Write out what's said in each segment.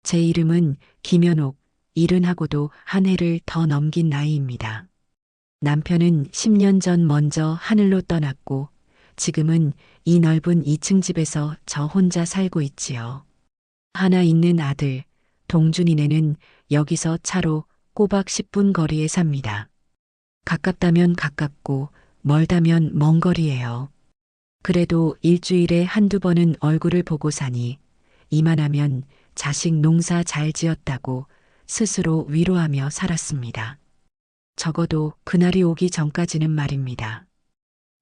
제 이름은 김연옥, 일은 하고도 한 해를 더 넘긴 나이입니다. 남편은 10년 전 먼저 하늘로 떠났고 지금은 이 넓은 2층 집에서 저 혼자 살고 있지요. 하나 있는 아들, 동준이네는 여기서 차로 꼬박 10분 거리에 삽니다. 가깝다면 가깝고 멀다면 먼 거리예요. 그래도 일주일에 한두 번은 얼굴을 보고 사니 이만하면 자식 농사 잘 지었다고 스스로 위로하며 살았습니다. 적어도 그날이 오기 전까지는 말입니다.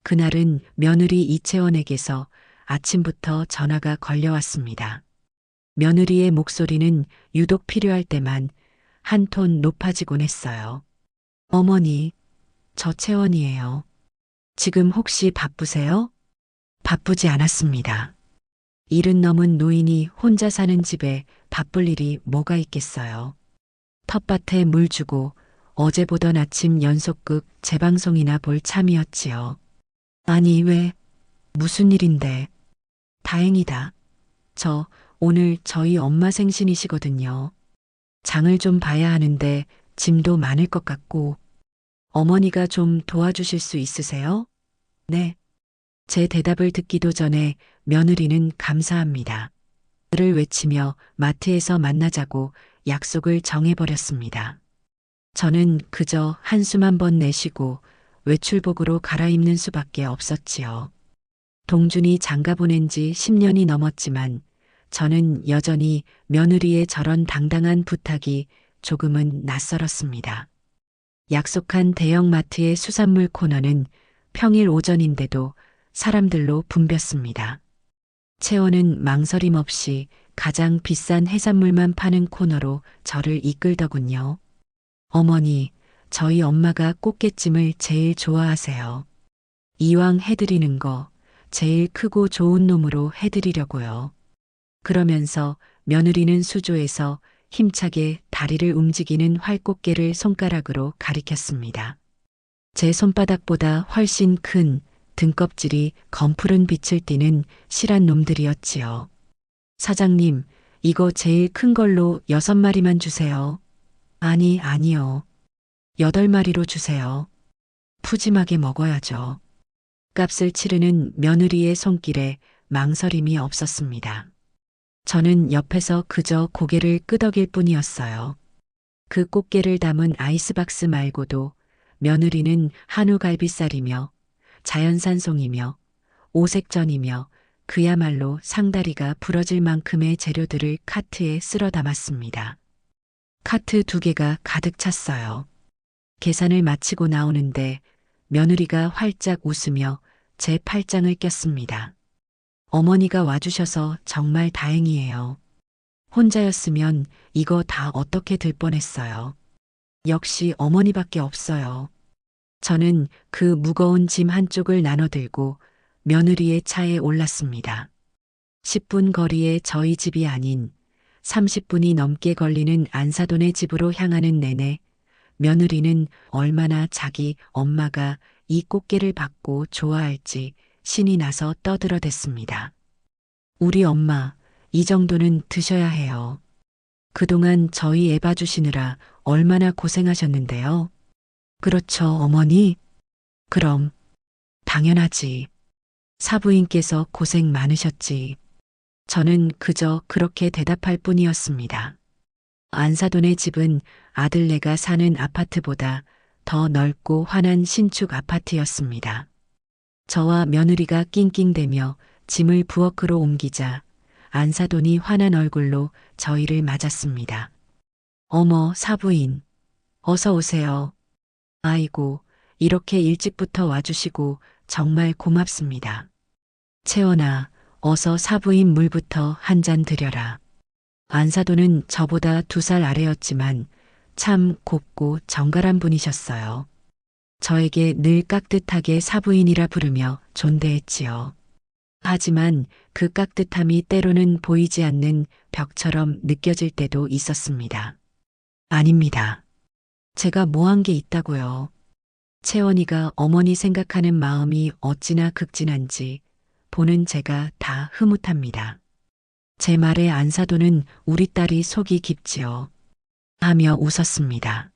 그날은 며느리 이채원에게서 아침부터 전화가 걸려왔습니다. 며느리의 목소리는 유독 필요할 때만 한 톤 높아지곤 했어요. 어머니, 저 채원이에요. 지금 혹시 바쁘세요? 바쁘지 않았습니다. 일은 넘은 노인이 혼자 사는 집에 바쁠 일이 뭐가 있겠어요. 텃밭에 물 주고 어제 보던 아침 연속극 재방송이나 볼 참이었지요. 아니, 왜? 무슨 일인데? 다행이다. 저 오늘 저희 엄마 생신이시거든요. 장을 좀 봐야 하는데 짐도 많을 것 같고 어머니가 좀 도와주실 수 있으세요? 네. 제 대답을 듣기도 전에 며느리는 감사합니다. 를 외치며 마트에서 만나자고 약속을 정해버렸습니다. 저는 그저 한숨 한 번 내쉬고 외출복으로 갈아입는 수밖에 없었지요. 동준이 장가 보낸 지 10년이 넘었지만 저는 여전히 며느리의 저런 당당한 부탁이 조금은 낯설었습니다. 약속한 대형마트의 수산물 코너는 평일 오전인데도 사람들로 붐볐습니다. 채원은 망설임 없이 가장 비싼 해산물만 파는 코너로 저를 이끌더군요. 어머니, 저희 엄마가 꽃게찜을 제일 좋아하세요. 이왕 해드리는 거 제일 크고 좋은 놈으로 해드리려고요. 그러면서 며느리는 수조에서 힘차게 다리를 움직이는 활꽃게를 손가락으로 가리켰습니다. 제 손바닥보다 훨씬 큰 등껍질이 검푸른 빛을 띠는 실한 놈들이었지요. 사장님, 이거 제일 큰 걸로 6마리만 주세요. 아니요. 8마리로 주세요. 푸짐하게 먹어야죠. 값을 치르는 며느리의 손길에 망설임이 없었습니다. 저는 옆에서 그저 고개를 끄덕일 뿐이었어요. 그 꽃게를 담은 아이스박스 말고도 며느리는 한우 갈비살이며 자연산 송이며 오색전이며 그야말로 상다리가 부러질 만큼의 재료들을 카트에 쓸어 담았습니다. 카트 2개가 가득 찼어요. 계산을 마치고 나오는데 며느리가 활짝 웃으며 제 팔짱을 꼈습니다. 어머니가 와주셔서 정말 다행이에요. 혼자였으면 이거 다 어떻게 될 뻔했어요. 역시 어머니밖에 없어요. 저는 그 무거운 짐 한쪽을 나눠 들고 며느리의 차에 올랐습니다. 10분 거리에 저희 집이 아닌 30분이 넘게 걸리는 안사돈의 집으로 향하는 내내 며느리는 얼마나 자기 엄마가 이 꽃게를 받고 좋아할지 신이 나서 떠들어댔습니다. 우리 엄마, 이 정도는 드셔야 해요. 그동안 저희 애 봐주시느라 얼마나 고생하셨는데요. 그렇죠, 어머니? 그럼, 당연하지. 사부인께서 고생 많으셨지. 저는 그저 그렇게 대답할 뿐이었습니다. 안사돈의 집은 아들네가 사는 아파트보다 더 넓고 환한 신축 아파트였습니다. 저와 며느리가 낑낑대며 짐을 부엌으로 옮기자 안사돈이 환한 얼굴로 저희를 맞았습니다. 어머, 사부인. 어서 오세요. 아이고, 이렇게 일찍부터 와주시고 정말 고맙습니다. 채원아, 어서 사부인 물부터 한 잔 드려라. 안사돈은 저보다 2살 아래였지만 참 곱고 정갈한 분이셨어요. 저에게 늘 깍듯하게 사부인이라 부르며 존대했지요. 하지만 그 깍듯함이 때로는 보이지 않는 벽처럼 느껴질 때도 있었습니다. 아닙니다. 제가 뭐 한 게 있다고요. 채원이가 어머니 생각하는 마음이 어찌나 극진한지 보는 제가 다 흐뭇합니다. 제 말에 안사도는 우리 딸이 속이 깊지요. 하며 웃었습니다.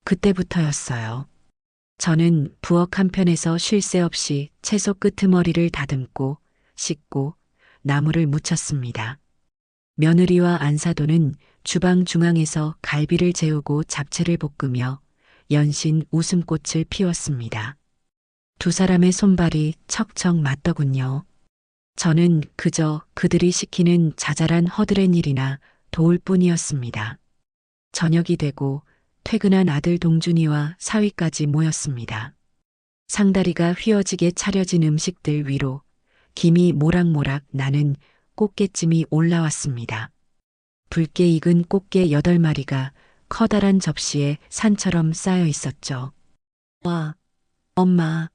그때부터였어요. 저는 부엌 한편에서 쉴 새 없이 채소 끄트머리를 다듬고 씻고 나무를 묻혔습니다. 며느리와 안사도는 주방 중앙에서 갈비를 재우고 잡채를 볶으며 연신 웃음꽃을 피웠습니다. 두 사람의 손발이 척척 맞더군요. 저는 그저 그들이 시키는 자잘한 허드렛 일이나 도울 뿐이었습니다. 저녁이 되고 퇴근한 아들 동준이와 사위까지 모였습니다. 상다리가 휘어지게 차려진 음식들 위로 김이 모락모락 나는 꽃게찜이 올라왔습니다. 붉게 익은 꽃게 8마리가 커다란 접시에 산처럼 쌓여 있었죠. 와, 엄마,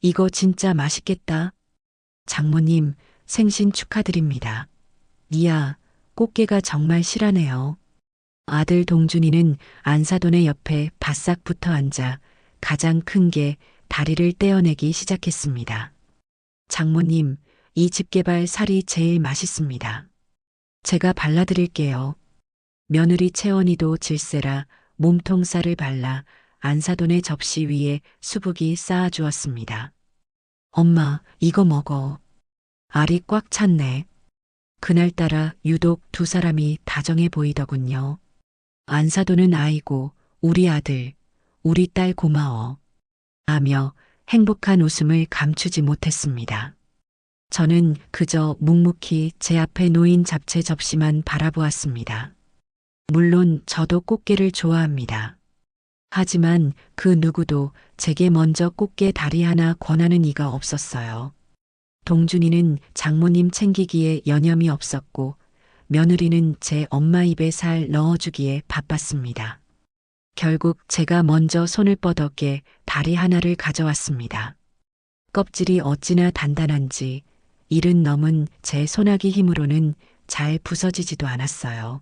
이거 진짜 맛있겠다. 장모님, 생신 축하드립니다. 이야, 꽃게가 정말 실하네요. 아들 동준이는 안사돈의 옆에 바싹 붙어 앉아 가장 큰 게 다리를 떼어내기 시작했습니다. 장모님, 이 집게발 살이 제일 맛있습니다. 제가 발라드릴게요. 며느리 채원이도 질세라 몸통살을 발라 안사돈의 접시 위에 수북이 쌓아주었습니다. 엄마, 이거 먹어. 알이 꽉 찼네. 그날따라 유독 두 사람이 다정해 보이더군요. 안사돈은 아이고, 우리 아들, 우리 딸 고마워. 하며 행복한 웃음을 감추지 못했습니다. 저는 그저 묵묵히 제 앞에 놓인 잡채 접시만 바라보았습니다. 물론 저도 꽃게를 좋아합니다. 하지만 그 누구도 제게 먼저 꽃게 다리 하나 권하는 이가 없었어요. 동준이는 장모님 챙기기에 여념이 없었고 며느리는 제 엄마 입에 살 넣어주기에 바빴습니다. 결국 제가 먼저 손을 뻗었게 다리 하나를 가져왔습니다. 껍질이 어찌나 단단한지 일은 넘은 제 소나기 힘으로는 잘 부서지지도 않았어요.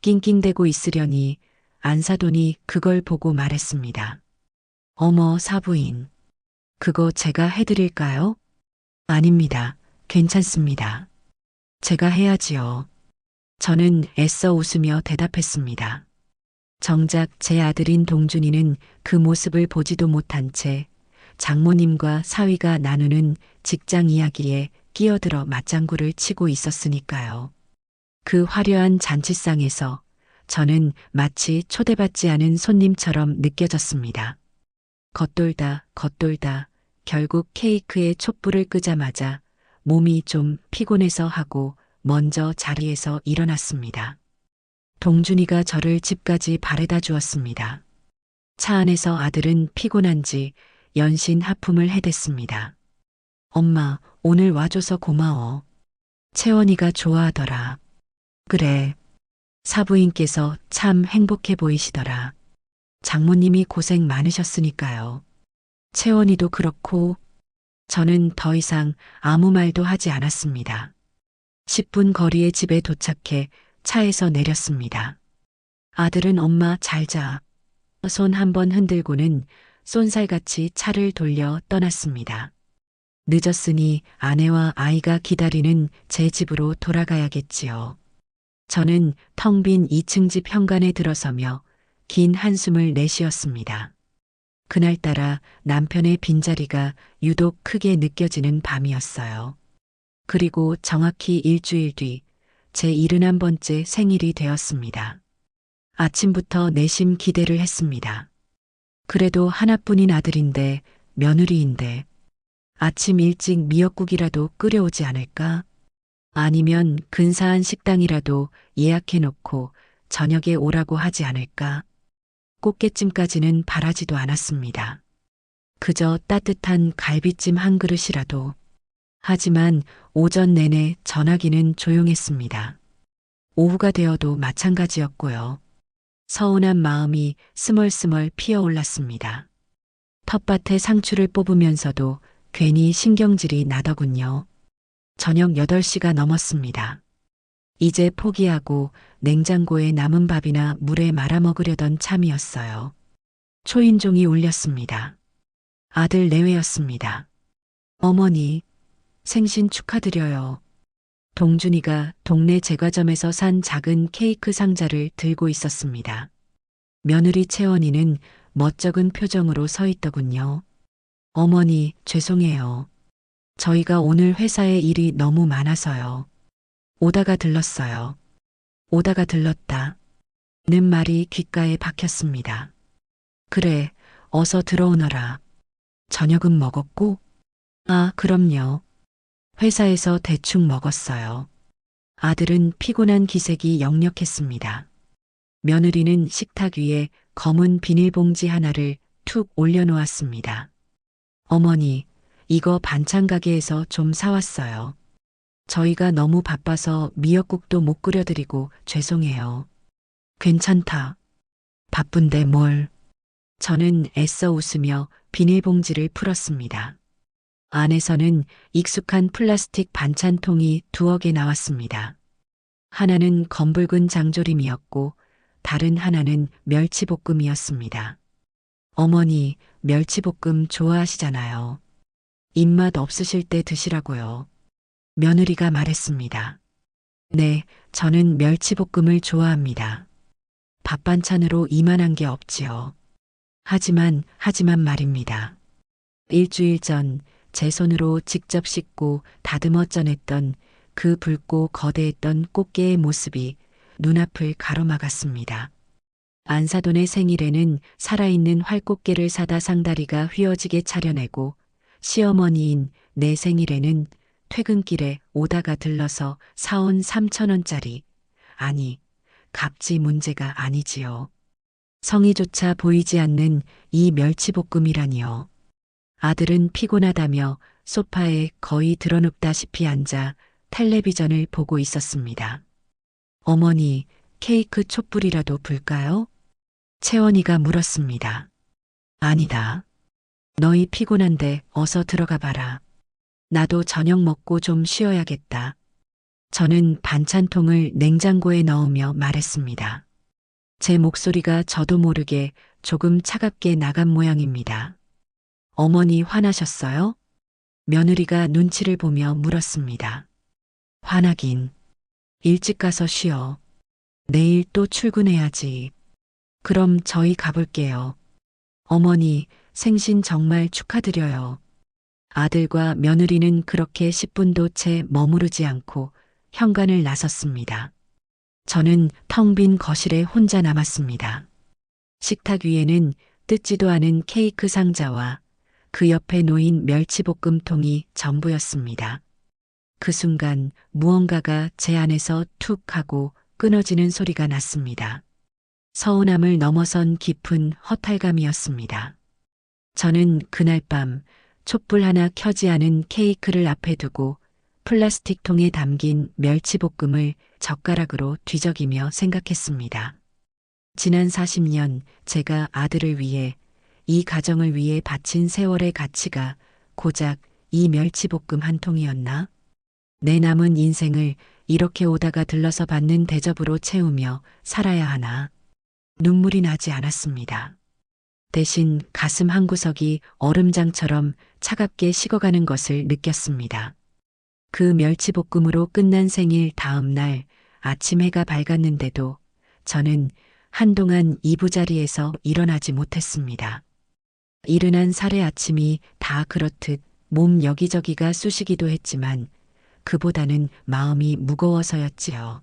낑낑대고 있으려니 안사돈이 그걸 보고 말했습니다. 어머 사부인, 그거 제가 해드릴까요? 아닙니다. 괜찮습니다. 제가 해야지요. 저는 애써 웃으며 대답했습니다. 정작 제 아들인 동준이는 그 모습을 보지도 못한 채 장모님과 사위가 나누는 직장 이야기에 끼어들어 맞장구를 치고 있었으니까요. 그 화려한 잔치상에서 저는 마치 초대받지 않은 손님처럼 느껴졌습니다. 겉돌다 겉돌다 결국 케이크에 촛불을 끄자마자 몸이 좀 피곤해서 하고 먼저 자리에서 일어났습니다. 동준이가 저를 집까지 바래다 주었습니다. 차 안에서 아들은 피곤한지 연신 하품을 해댔습니다. 엄마, 오늘 와줘서 고마워. 채원이가 좋아하더라. 그래. 사부인께서 참 행복해 보이시더라. 장모님이 고생 많으셨으니까요. 채원이도 그렇고 저는 더 이상 아무 말도 하지 않았습니다. 10분 거리의 집에 도착해 차에서 내렸습니다. 아들은 엄마 잘 자. 손 한번 흔들고는 쏜살같이 차를 돌려 떠났습니다. 늦었으니 아내와 아이가 기다리는 제 집으로 돌아가야겠지요. 저는 텅 빈 2층 집 현관에 들어서며 긴 한숨을 내쉬었습니다. 그날따라 남편의 빈자리가 유독 크게 느껴지는 밤이었어요. 그리고 정확히 일주일 뒤 제 71번째 생일이 되었습니다. 아침부터 내심 기대를 했습니다. 그래도 하나뿐인 아들인데 며느리인데 아침 일찍 미역국이라도 끓여오지 않을까? 아니면 근사한 식당이라도 예약해놓고 저녁에 오라고 하지 않을까? 꽃게찜까지는 바라지도 않았습니다. 그저 따뜻한 갈비찜 한 그릇이라도. 하지만 오전 내내 전화기는 조용했습니다. 오후가 되어도 마찬가지였고요. 서운한 마음이 스멀스멀 피어올랐습니다. 텃밭에 상추를 뽑으면서도 괜히 신경질이 나더군요. 저녁 8시가 넘었습니다. 이제 포기하고 냉장고에 남은 밥이나 물에 말아 먹으려던 참이었어요. 초인종이 울렸습니다. 아들 내외였습니다. 어머니, 생신 축하드려요. 동준이가 동네 제과점에서 산 작은 케이크 상자를 들고 있었습니다. 며느리 채원이는 멋쩍은 표정으로 서 있더군요. 어머니, 죄송해요. 저희가 오늘 회사에 일이 너무 많아서요. 오다가 들렀어요. 오다가 들렀다. 는 말이 귓가에 박혔습니다. 그래, 어서 들어오너라. 저녁은 먹었고? 아, 그럼요. 회사에서 대충 먹었어요. 아들은 피곤한 기색이 역력했습니다. 며느리는 식탁 위에 검은 비닐봉지 하나를 툭 올려놓았습니다. 어머니, 이거 반찬 가게에서 좀 사왔어요. 저희가 너무 바빠서 미역국도 못 끓여드리고 죄송해요. 괜찮다. 바쁜데 뭘. 저는 애써 웃으며 비닐봉지를 풀었습니다. 안에서는 익숙한 플라스틱 반찬통이 2개 나왔습니다. 하나는 검붉은 장조림이었고 다른 하나는 멸치볶음이었습니다. 어머니, 멸치볶음 좋아하시잖아요. 입맛 없으실 때 드시라고요. 며느리가 말했습니다. 네, 저는 멸치볶음을 좋아합니다. 밥 반찬으로 이만한 게 없지요. 하지만 말입니다. 일주일 전 제 손으로 직접 씻고 다듬어 쪄냈던 그 붉고 거대했던 꽃게의 모습이 눈앞을 가로막았습니다. 안사돈의 생일에는 살아있는 활꽃게를 사다 상다리가 휘어지게 차려내고 시어머니인 내 생일에는 퇴근길에 오다가 들러서 사온 3,000원짜리, 아니, 값이 문제가 아니지요. 성의조차 보이지 않는 이 멸치볶음이라니요. 아들은 피곤하다며 소파에 거의 드러눕다시피 앉아 텔레비전을 보고 있었습니다. 어머니, 케이크 촛불이라도 불까요? 채원이가 물었습니다. 아니다. 너희 피곤한데 어서 들어가 봐라. 나도 저녁 먹고 좀 쉬어야겠다. 저는 반찬통을 냉장고에 넣으며 말했습니다. 제 목소리가 저도 모르게 조금 차갑게 나간 모양입니다. 어머니 화나셨어요? 며느리가 눈치를 보며 물었습니다. 화나긴. 일찍 가서 쉬어. 내일 또 출근해야지. 그럼 저희 가볼게요. 어머니, 생신 정말 축하드려요. 아들과 며느리는 그렇게 10분도 채 머무르지 않고 현관을 나섰습니다. 저는 텅 빈 거실에 혼자 남았습니다. 식탁 위에는 뜯지도 않은 케이크 상자와 그 옆에 놓인 멸치볶음통이 전부였습니다. 그 순간 무언가가 제 안에서 툭 하고 끊어지는 소리가 났습니다. 서운함을 넘어선 깊은 허탈감이었습니다. 저는 그날 밤 촛불 하나 켜지 않은 케이크를 앞에 두고 플라스틱 통에 담긴 멸치볶음을 젓가락으로 뒤적이며 생각했습니다. 지난 40년 제가 아들을 위해 이 가정을 위해 바친 세월의 가치가 고작 이 멸치볶음 한 통이었나? 내 남은 인생을 이렇게 오다가 들러서 받는 대접으로 채우며 살아야 하나? 눈물이 나지 않았습니다. 대신 가슴 한구석이 얼음장처럼 차갑게 식어가는 것을 느꼈습니다. 그 멸치볶음으로 끝난 생일 다음 날 아침 해가 밝았는데도 저는 한동안 이부자리에서 일어나지 못했습니다. 이른한 살의 아침이 다 그렇듯 몸 여기저기가 쑤시기도 했지만 그보다는 마음이 무거워서였지요.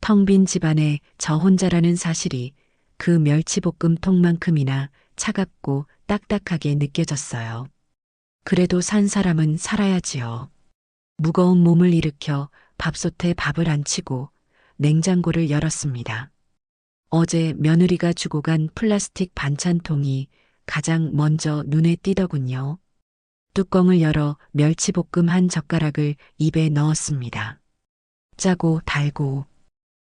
텅 빈 집안에 저 혼자라는 사실이 그 멸치볶음 통만큼이나 차갑고 딱딱하게 느껴졌어요. 그래도 산 사람은 살아야지요. 무거운 몸을 일으켜 밥솥에 밥을 안치고 냉장고를 열었습니다. 어제 며느리가 주고 간 플라스틱 반찬통이 가장 먼저 눈에 띄더군요. 뚜껑을 열어 멸치볶음 한 젓가락을 입에 넣었습니다. 짜고 달고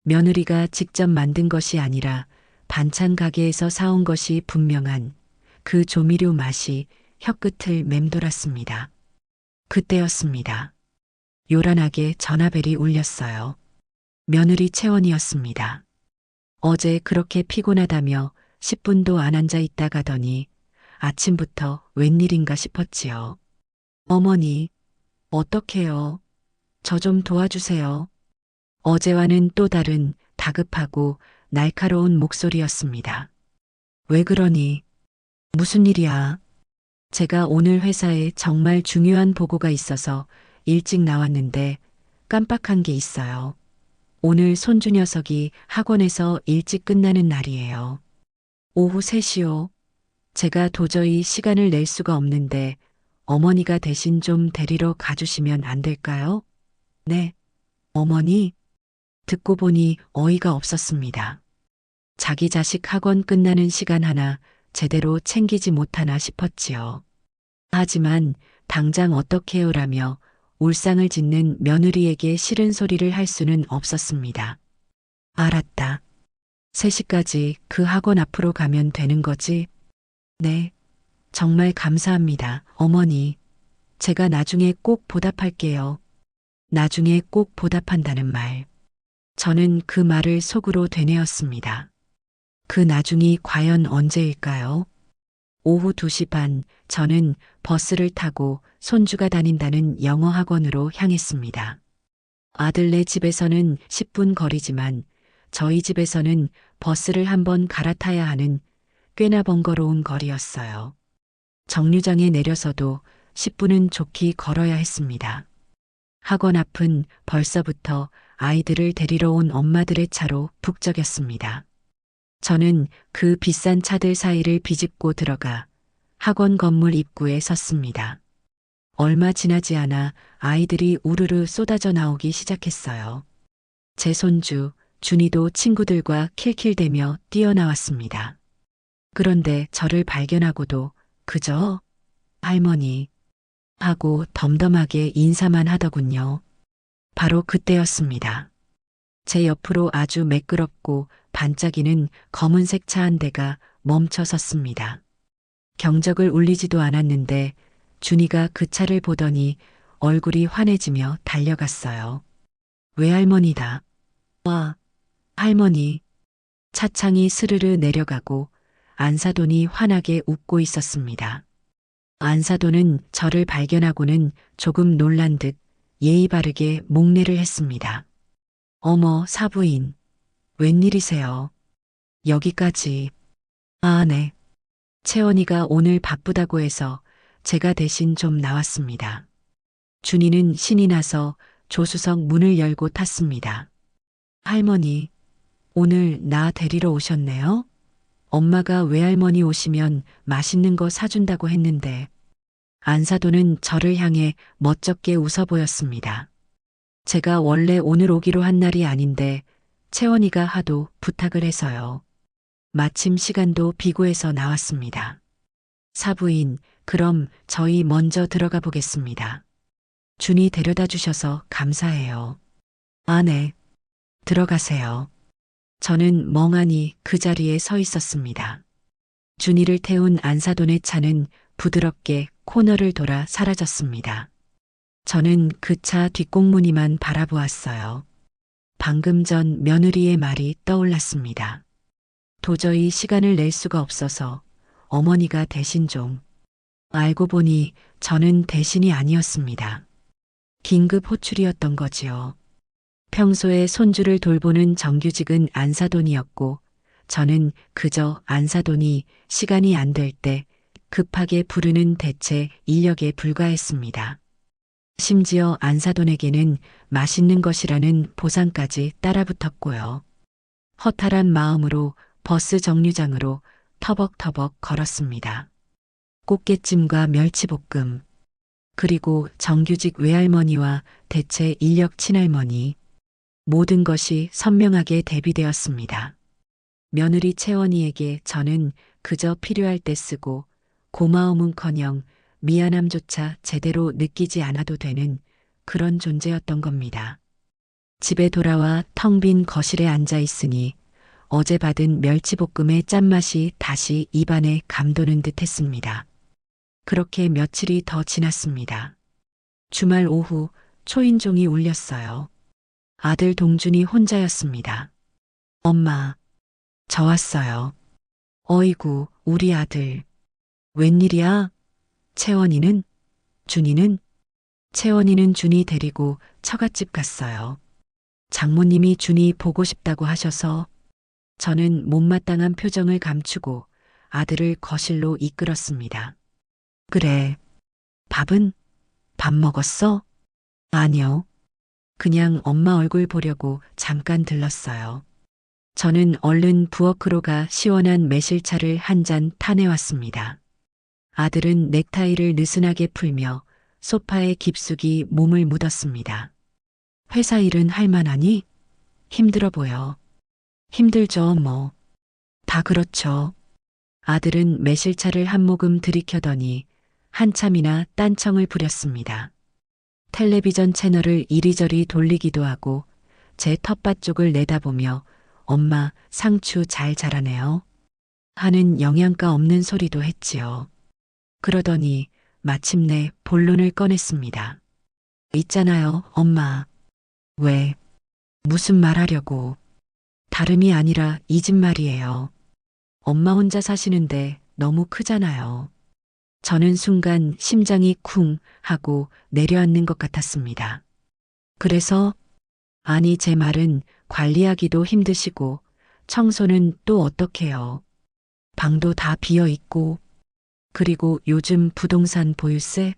며느리가 직접 만든 것이 아니라 반찬 가게에서 사온 것이 분명한 그 조미료 맛이 혀끝을 맴돌았습니다. 그때였습니다. 요란하게 전화벨이 울렸어요. 며느리 채원이었습니다. 어제 그렇게 피곤하다며 10분도 안 앉아 있다 가더니 아침부터 웬일인가 싶었지요. 어머니, 어떡해요. 저 좀 도와주세요. 어제와는 또 다른 다급하고 날카로운 목소리였습니다. 왜 그러니? 무슨 일이야? 제가 오늘 회사에 정말 중요한 보고가 있어서 일찍 나왔는데 깜빡한 게 있어요. 오늘 손주 녀석이 학원에서 일찍 끝나는 날이에요. 오후 3시요. 제가 도저히 시간을 낼 수가 없는데 어머니가 대신 좀 데리러 가주시면 안 될까요? 네. 어머니? 듣고 보니 어이가 없었습니다. 자기 자식 학원 끝나는 시간 하나 제대로 챙기지 못하나 싶었지요. 하지만 당장 어떡해요라며 울상을 짓는 며느리에게 싫은 소리를 할 수는 없었습니다. 알았다. 3시까지 그 학원 앞으로 가면 되는 거지? 네. 정말 감사합니다, 어머니. 제가 나중에 꼭 보답할게요. 나중에 꼭 보답한다는 말. 저는 그 말을 속으로 되뇌었습니다. 그 나중이 과연 언제일까요? 오후 2시 반, 저는 버스를 타고 손주가 다닌다는 영어 학원으로 향했습니다. 아들네 집에서는 10분 거리지만 저희 집에서는 버스를 한번 갈아타야 하는 꽤나 번거로운 거리였어요. 정류장에 내려서도 10분은 좋게 걸어야 했습니다. 학원 앞은 벌써부터 아이들을 데리러 온 엄마들의 차로 북적였습니다. 저는 그 비싼 차들 사이를 비집고 들어가 학원 건물 입구에 섰습니다. 얼마 지나지 않아 아이들이 우르르 쏟아져 나오기 시작했어요. 제 손주, 준이도 친구들과 킬킬대며 뛰어나왔습니다. 그런데 저를 발견하고도 그저 할머니 하고 덤덤하게 인사만 하더군요. 바로 그때였습니다. 제 옆으로 아주 매끄럽고 반짝이는 검은색 차 한 대가 멈춰 섰습니다. 경적을 울리지도 않았는데 준이가 그 차를 보더니 얼굴이 환해지며 달려갔어요. 외할머니다. 와, 할머니. 차창이 스르르 내려가고 안사돈이 환하게 웃고 있었습니다. 안사돈은 저를 발견하고는 조금 놀란 듯 예의 바르게 목례를 했습니다. 어머, 사부인. 웬일이세요? 여기까지. 아, 네. 채원이가 오늘 바쁘다고 해서 제가 대신 좀 나왔습니다. 준이는 신이 나서 조수석 문을 열고 탔습니다. 할머니, 오늘 나 데리러 오셨네요? 엄마가 외할머니 오시면 맛있는 거 사준다고 했는데 안사돈은 저를 향해 멋쩍게 웃어 보였습니다. 제가 원래 오늘 오기로 한 날이 아닌데 채원이가 하도 부탁을 해서요. 마침 시간도 비고해서 나왔습니다. 사부인, 그럼 저희 먼저 들어가 보겠습니다. 준이 데려다 주셔서 감사해요. 아, 네. 들어가세요. 저는 멍하니 그 자리에 서 있었습니다. 준이를 태운 안사돈의 차는 부드럽게 코너를 돌아 사라졌습니다. 저는 그 차 뒷공무니만 바라보았어요. 방금 전 며느리의 말이 떠올랐습니다. 도저히 시간을 낼 수가 없어서 어머니가 대신 좀. 알고 보니 저는 대신이 아니었습니다. 긴급 호출이었던 거지요. 평소에 손주를 돌보는 정규직은 안사돈이었고 저는 그저 안사돈이 시간이 안 될 때 급하게 부르는 대체 인력에 불과했습니다. 심지어 안사돈에게는 맛있는 것이라는 보상까지 따라붙었고요. 허탈한 마음으로 버스 정류장으로 터벅터벅 걸었습니다. 꽃게찜과 멸치볶음, 그리고 정규직 외할머니와 대체 인력 친할머니, 모든 것이 선명하게 대비되었습니다. 며느리 채원이에게 저는 그저 필요할 때 쓰고 고마움은커녕 미안함조차 제대로 느끼지 않아도 되는 그런 존재였던 겁니다. 집에 돌아와 텅 빈 거실에 앉아 있으니 어제 받은 멸치볶음의 짠맛이 다시 입안에 감도는 듯 했습니다. 그렇게 며칠이 더 지났습니다. 주말 오후 초인종이 울렸어요. 아들 동준이 혼자였습니다. 엄마, 저 왔어요. 어이구, 우리 아들. 웬일이야? 채원이는? 준이는? 채원이는 준이 데리고 처갓집 갔어요. 장모님이 준이 보고 싶다고 하셔서 저는 못마땅한 표정을 감추고 아들을 거실로 이끌었습니다. 그래, 밥은? 밥 먹었어? 아니요. 그냥 엄마 얼굴 보려고 잠깐 들렀어요. 저는 얼른 부엌으로 가 시원한 매실차를 한 잔 타내왔습니다. 아들은 넥타이를 느슨하게 풀며 소파에 깊숙이 몸을 묻었습니다. 회사 일은 할만하니? 힘들어 보여. 힘들죠, 뭐. 다 그렇죠. 아들은 매실차를 한 모금 들이켜더니 한참이나 딴청을 부렸습니다. 텔레비전 채널을 이리저리 돌리기도 하고 제 텃밭 쪽을 내다보며 엄마 상추 잘 자라네요. 하는 영양가 없는 소리도 했지요. 그러더니 마침내 본론을 꺼냈습니다. 있잖아요, 엄마. 왜? 무슨 말 하려고? 다름이 아니라 이 집 말이에요. 엄마 혼자 사시는데 너무 크잖아요. 저는 순간 심장이 쿵 하고 내려앉는 것 같았습니다. 그래서, 아니, 제 말은 관리하기도 힘드시고 청소는 또 어떡해요. 방도 다 비어 있고, 그리고 요즘 부동산 보유세?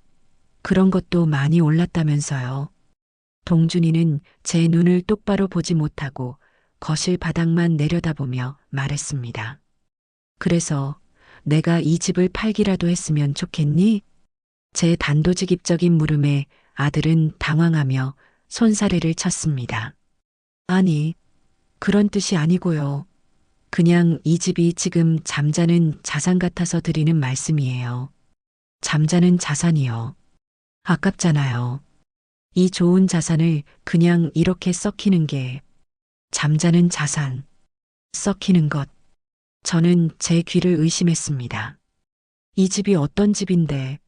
그런 것도 많이 올랐다면서요. 동준이는 제 눈을 똑바로 보지 못하고 거실 바닥만 내려다보며 말했습니다. 그래서 내가 이 집을 팔기라도 했으면 좋겠니? 제 단도직입적인 물음에 아들은 당황하며 손사래를 쳤습니다. 아니, 그런 뜻이 아니고요. 그냥 이 집이 지금 잠자는 자산 같아서 드리는 말씀이에요. 잠자는 자산이요. 아깝잖아요. 이 좋은 자산을 그냥 이렇게 썩히는 게 잠자는 자산, 썩히는 것. 저는 제 귀를 의심했습니다. 이 집이 어떤 집인데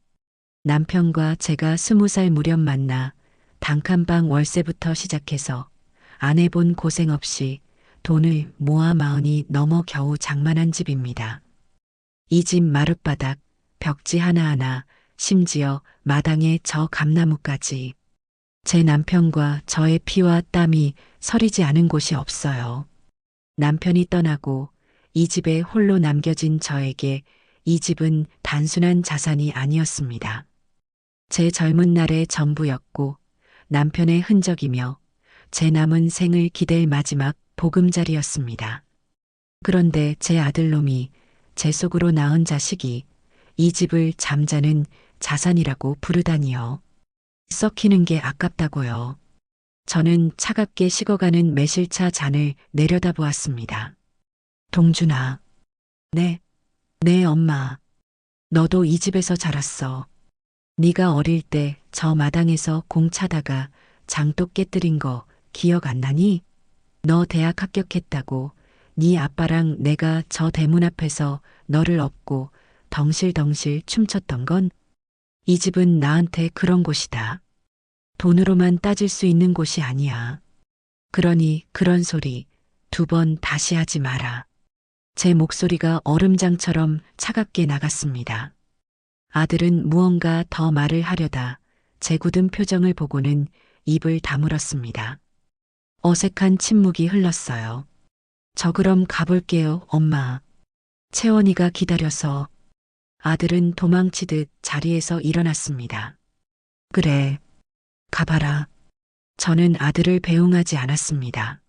남편과 제가 20살 무렵 만나 단칸방 월세부터 시작해서 안 해본 고생 없이 돈을 모아 마흔이 넘어 겨우 장만한 집입니다. 이 집 마룻바닥, 벽지 하나하나, 심지어 마당에 저 감나무까지 제 남편과 저의 피와 땀이 서리지 않은 곳이 없어요. 남편이 떠나고 이 집에 홀로 남겨진 저에게 이 집은 단순한 자산이 아니었습니다. 제 젊은 날의 전부였고 남편의 흔적이며 제 남은 생을 기댈 마지막 보금자리였습니다. 그런데 제 아들놈이 제 속으로 낳은 자식이 이 집을 잠자는 자산이라고 부르다니요. 썩히는 게 아깝다고요. 저는 차갑게 식어가는 매실차 잔을 내려다보았습니다. 동준아. 네, 네 엄마. 너도 이 집에서 자랐어. 네가 어릴 때 저 마당에서 공 차다가 장독 깨뜨린 거 기억 안 나니? 너 대학 합격했다고 네 아빠랑 내가 저 대문 앞에서 너를 업고 덩실덩실 춤췄던 건 이 집은 나한테 그런 곳이다. 돈으로만 따질 수 있는 곳이 아니야. 그러니 그런 소리 2번 다시 하지 마라. 제 목소리가 얼음장처럼 차갑게 나갔습니다. 아들은 무언가 더 말을 하려다 제 굳은 표정을 보고는 입을 다물었습니다. 어색한 침묵이 흘렀어요. 저 그럼 가볼게요, 엄마. 채원이가 기다려서. 아들은 도망치듯 자리에서 일어났습니다. 그래, 가봐라. 저는 아들을 배웅하지 않았습니다.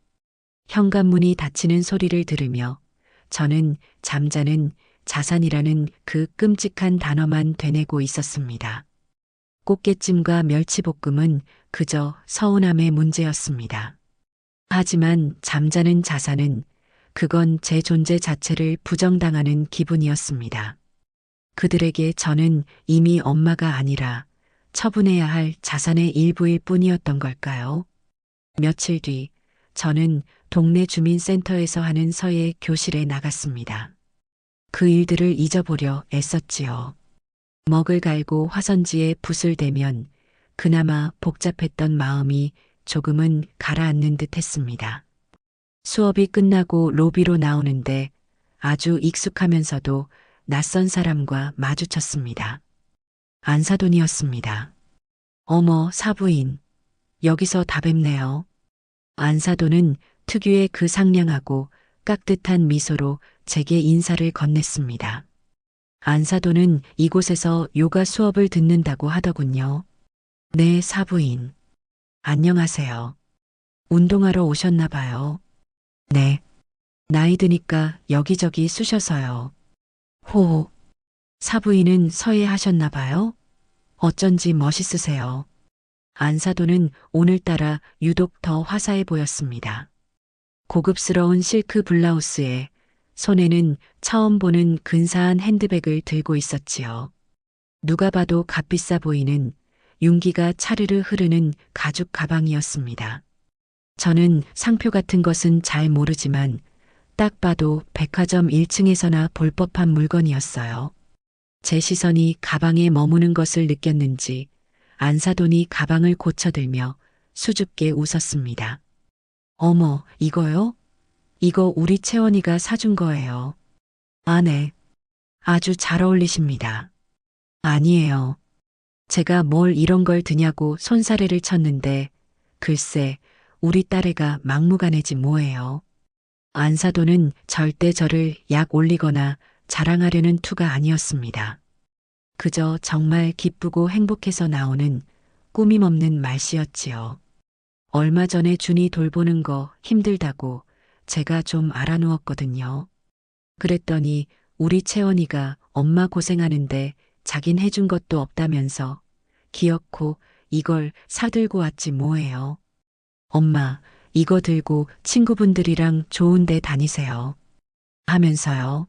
현관문이 닫히는 소리를 들으며 저는 잠자는 자산이라는 그 끔찍한 단어만 되뇌고 있었습니다. 꽃게찜과 멸치볶음은 그저 서운함의 문제였습니다. 하지만 잠자는 자산은 그건 제 존재 자체를 부정당하는 기분이었습니다. 그들에게 저는 이미 엄마가 아니라 처분해야 할 자산의 일부일 뿐이었던 걸까요? 며칠 뒤 저는 동네 주민센터에서 하는 서예 교실에 나갔습니다. 그 일들을 잊어보려 애썼지요. 먹을 갈고 화선지에 붓을 대면 그나마 복잡했던 마음이 조금은 가라앉는 듯 했습니다. 수업이 끝나고 로비로 나오는데 아주 익숙하면서도 낯선 사람과 마주쳤습니다. 안사돈이었습니다. 어머, 사부인. 여기서 다 뵙네요. 안사돈은 특유의 그 상냥하고 깍듯한 미소로 제게 인사를 건넸습니다. 안사돈은 이곳에서 요가 수업을 듣는다고 하더군요. 네, 사부인. 안녕하세요. 운동하러 오셨나 봐요. 네. 나이 드니까 여기저기 쑤셔서요. 호. 사부인은 서예하셨나 봐요. 어쩐지 멋있으세요. 안사돈은 오늘따라 유독 더 화사해 보였습니다. 고급스러운 실크 블라우스에 손에는 처음 보는 근사한 핸드백을 들고 있었지요. 누가 봐도 값비싸 보이는 윤기가 차르르 흐르는 가죽 가방이었습니다. 저는 상표 같은 것은 잘 모르지만 딱 봐도 백화점 1층에서나 볼 법한 물건이었어요. 제 시선이 가방에 머무는 것을 느꼈는지 안사돈이 가방을 고쳐들며 수줍게 웃었습니다. 어머, 이거요? 이거 우리 채원이가 사준 거예요. 아, 네. 아주 잘 어울리십니다. 아니에요. 제가 뭘 이런 걸 드냐고 손사래를 쳤는데 글쎄 우리 딸애가 막무가내지 뭐예요. 안사돈은 절대 저를 약 올리거나 자랑하려는 투가 아니었습니다. 그저 정말 기쁘고 행복해서 나오는 꾸밈 없는 말씨였지요. 얼마 전에 준이 돌보는 거 힘들다고 제가 좀 알아누웠거든요. 그랬더니 우리 채원이가 엄마 고생하는데 자긴 해준 것도 없다면서 기어코 이걸 사들고 왔지 뭐예요. 엄마, 이거 들고 친구분들이랑 좋은 데 다니세요. 하면서요.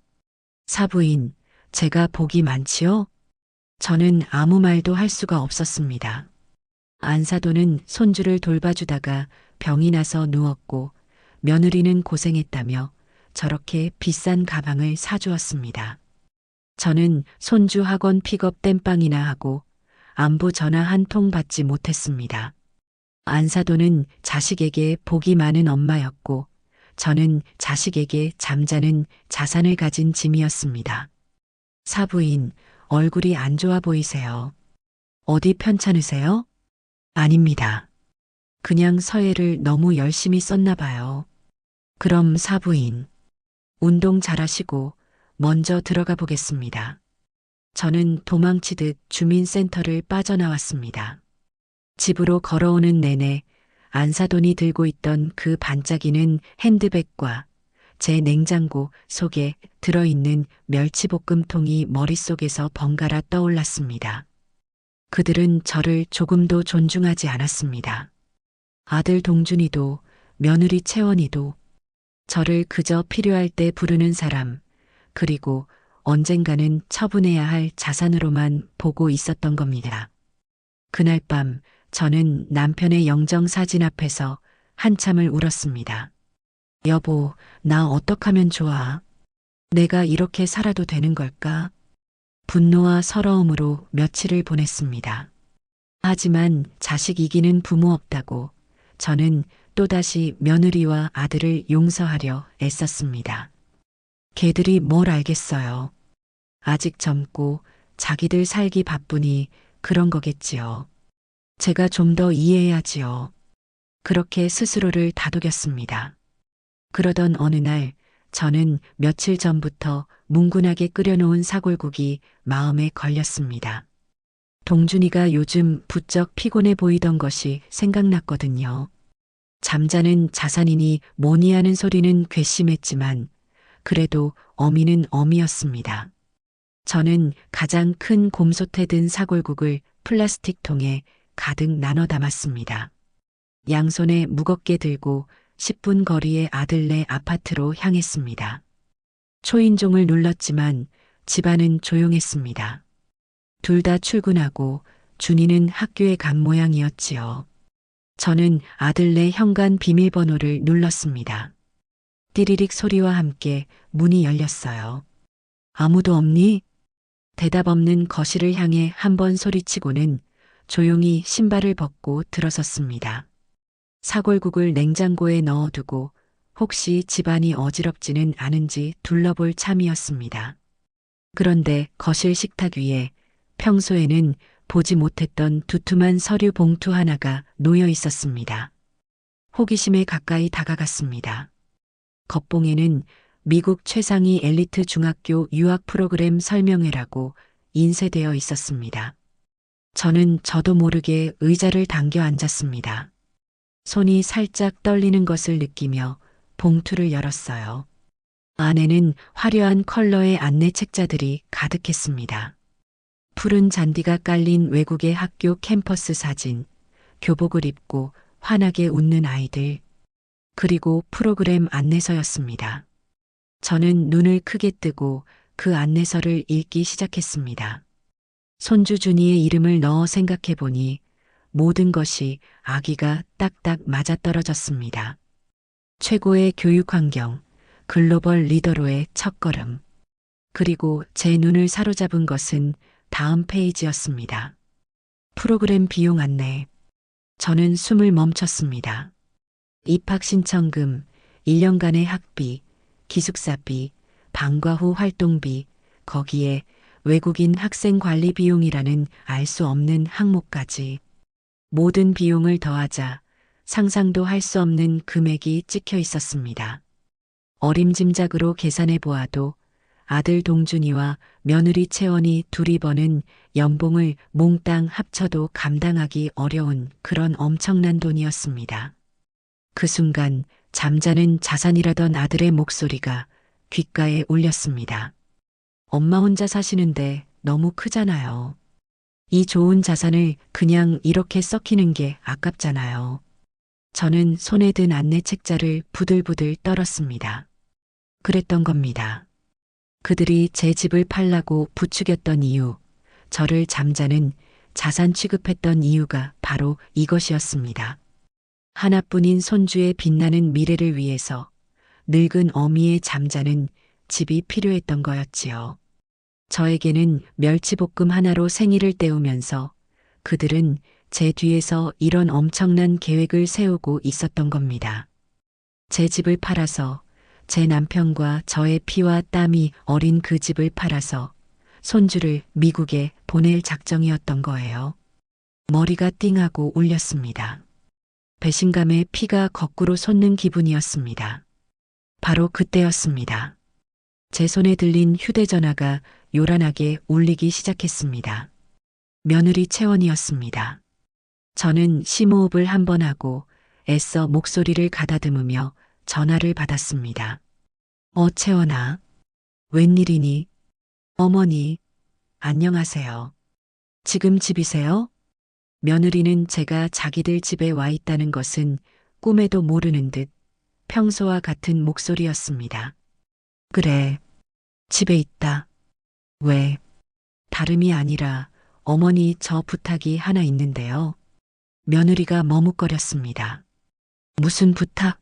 사부인, 제가 복이 많지요? 저는 아무 말도 할 수가 없었습니다. 안사돈은 손주를 돌봐주다가 병이 나서 누웠고 며느리는 고생했다며 저렇게 비싼 가방을 사주었습니다. 저는 손주 학원 픽업 땜빵이나 하고 안부 전화 한 통 받지 못했습니다. 안사돈은 자식에게 복이 많은 엄마였고 저는 자식에게 잠자는 자산을 가진 짐이었습니다. 사부인, 얼굴이 안 좋아 보이세요. 어디 편찮으세요? 아닙니다. 그냥 서예를 너무 열심히 썼나 봐요. 그럼 사부인, 운동 잘하시고 먼저 들어가 보겠습니다. 저는 도망치듯 주민센터를 빠져나왔습니다. 집으로 걸어오는 내내 안사돈이 들고 있던 그 반짝이는 핸드백과 제 냉장고 속에 들어있는 멸치볶음통이 머릿속에서 번갈아 떠올랐습니다. 그들은 저를 조금도 존중하지 않았습니다. 아들 동준이도 며느리 채원이도 저를 그저 필요할 때 부르는 사람, 그리고 언젠가는 처분해야 할 자산으로만 보고 있었던 겁니다. 그날 밤 저는 남편의 영정 사진 앞에서 한참을 울었습니다. 여보, 나 어떡하면 좋아? 내가 이렇게 살아도 되는 걸까? 분노와 서러움으로 며칠을 보냈습니다. 하지만 자식 이기는 부모 없다고 저는 또다시 며느리와 아들을 용서하려 애썼습니다. 걔들이 뭘 알겠어요. 아직 젊고 자기들 살기 바쁘니 그런 거겠지요. 제가 좀 더 이해해야지요. 그렇게 스스로를 다독였습니다. 그러던 어느 날 저는 며칠 전부터 뭉근하게 끓여놓은 사골국이 마음에 걸렸습니다. 동준이가 요즘 부쩍 피곤해 보이던 것이 생각났거든요. 잠자는 자산이니 뭐니 하는 소리는 괘씸했지만 그래도 어미는 어미였습니다. 저는 가장 큰 곰솥에 든 사골국을 플라스틱 통에 가득 나눠 담았습니다. 양손에 무겁게 들고 10분 거리의 아들네 아파트로 향했습니다. 초인종을 눌렀지만 집안은 조용했습니다. 둘 다 출근하고 준이는 학교에 간 모양이었지요. 저는 아들네 현관 비밀번호를 눌렀습니다. 띠리릭 소리와 함께 문이 열렸어요. 아무도 없니? 대답 없는 거실을 향해 한 번 소리치고는 조용히 신발을 벗고 들어섰습니다. 사골국을 냉장고에 넣어두고 혹시 집안이 어지럽지는 않은지 둘러볼 참이었습니다. 그런데 거실 식탁 위에 평소에는 보지 못했던 두툼한 서류 봉투 하나가 놓여 있었습니다. 호기심에 가까이 다가갔습니다. 겉봉에는 미국 최상위 엘리트 중학교 유학 프로그램 설명회라고 인쇄되어 있었습니다. 저는 저도 모르게 의자를 당겨 앉았습니다. 손이 살짝 떨리는 것을 느끼며 봉투를 열었어요. 안에는 화려한 컬러의 안내 책자들이 가득했습니다. 푸른 잔디가 깔린 외국의 학교 캠퍼스 사진, 교복을 입고 환하게 웃는 아이들, 그리고 프로그램 안내서였습니다. 저는 눈을 크게 뜨고 그 안내서를 읽기 시작했습니다. 손주 준이의 이름을 넣어 생각해 보니 모든 것이 아기가 딱딱 맞아떨어졌습니다. 최고의 교육 환경, 글로벌 리더로의 첫걸음. 그리고 제 눈을 사로잡은 것은 다음 페이지였습니다. 프로그램 비용 안내. 저는 숨을 멈췄습니다. 입학 신청금, 1년간의 학비, 기숙사비, 방과 후 활동비, 거기에 외국인 학생 관리 비용이라는 알 수 없는 항목까지. 모든 비용을 더하자 상상도 할 수 없는 금액이 찍혀 있었습니다. 어림짐작으로 계산해 보아도 아들 동준이와 며느리 채원이 둘이 버는 연봉을 몽땅 합쳐도 감당하기 어려운 그런 엄청난 돈이었습니다. 그 순간 잠자는 자산이라던 아들의 목소리가 귓가에 울렸습니다. 엄마 혼자 사시는데 너무 크잖아요. 이 좋은 자산을 그냥 이렇게 썩히는 게 아깝잖아요. 저는 손에 든 안내 책자를 부들부들 떨었습니다. 그랬던 겁니다. 그들이 제 집을 팔라고 부추겼던 이유, 저를 잠자는 자산 취급했던 이유가 바로 이것이었습니다. 하나뿐인 손주의 빛나는 미래를 위해서 늙은 어미의 잠자는 집이 필요했던 거였지요. 저에게는 멸치볶음 하나로 생일을 때우면서 그들은 제 뒤에서 이런 엄청난 계획을 세우고 있었던 겁니다. 제 집을 팔아서 제 남편과 저의 피와 땀이 어린 그 집을 팔아서 손주를 미국에 보낼 작정이었던 거예요. 머리가 띵하고 울렸습니다. 배신감에 피가 거꾸로 솟는 기분이었습니다. 바로 그때였습니다. 제 손에 들린 휴대전화가 요란하게 울리기 시작했습니다. 며느리 채원이었습니다. 저는 심호흡을 한 번 하고 애써 목소리를 가다듬으며 전화를 받았습니다. 채원아. 웬일이니? 어머니, 안녕하세요. 지금 집이세요? 며느리는 제가 자기들 집에 와 있다는 것은 꿈에도 모르는 듯 평소와 같은 목소리였습니다. 그래, 집에 있다. 왜? 다름이 아니라 어머니 저 부탁이 하나 있는데요. 며느리가 머뭇거렸습니다. 무슨 부탁?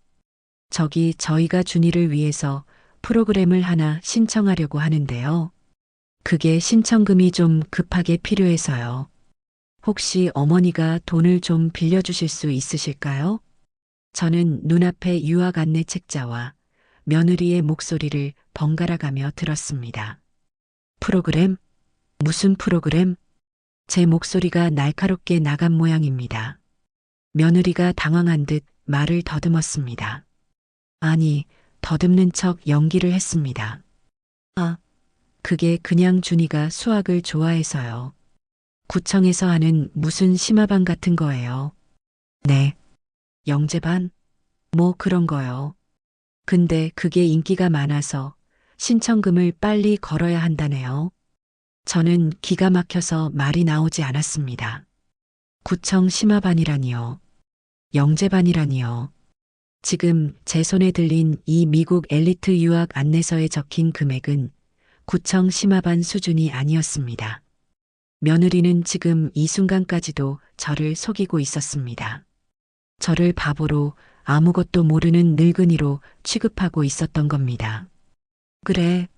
저희가 준이를 위해서 프로그램을 하나 신청하려고 하는데요. 그게 신청금이 좀 급하게 필요해서요. 혹시 어머니가 돈을 좀 빌려주실 수 있으실까요? 저는 눈앞에 유학 안내 책자와 며느리의 목소리를 번갈아가며 들었습니다. 프로그램? 무슨 프로그램? 제 목소리가 날카롭게 나간 모양입니다. 며느리가 당황한 듯 말을 더듬었습니다. 아니, 더듬는 척 연기를 했습니다. 그게 그냥 준이가 수학을 좋아해서요. 구청에서 하는 무슨 심화반 같은 거예요. 네. 영재반? 뭐 그런 거요. 근데 그게 인기가 많아서 신청금을 빨리 걸어야 한다네요. 저는 기가 막혀서 말이 나오지 않았습니다. 구청 심화반이라니요. 영재반이라니요. 지금 제 손에 들린 이 미국 엘리트 유학 안내서에 적힌 금액은 구청 심화반 수준이 아니었습니다. 며느리는 지금 이 순간까지도 저를 속이고 있었습니다. 저를 바보로 아무것도 모르는 늙은이로 취급하고 있었던 겁니다. 그래,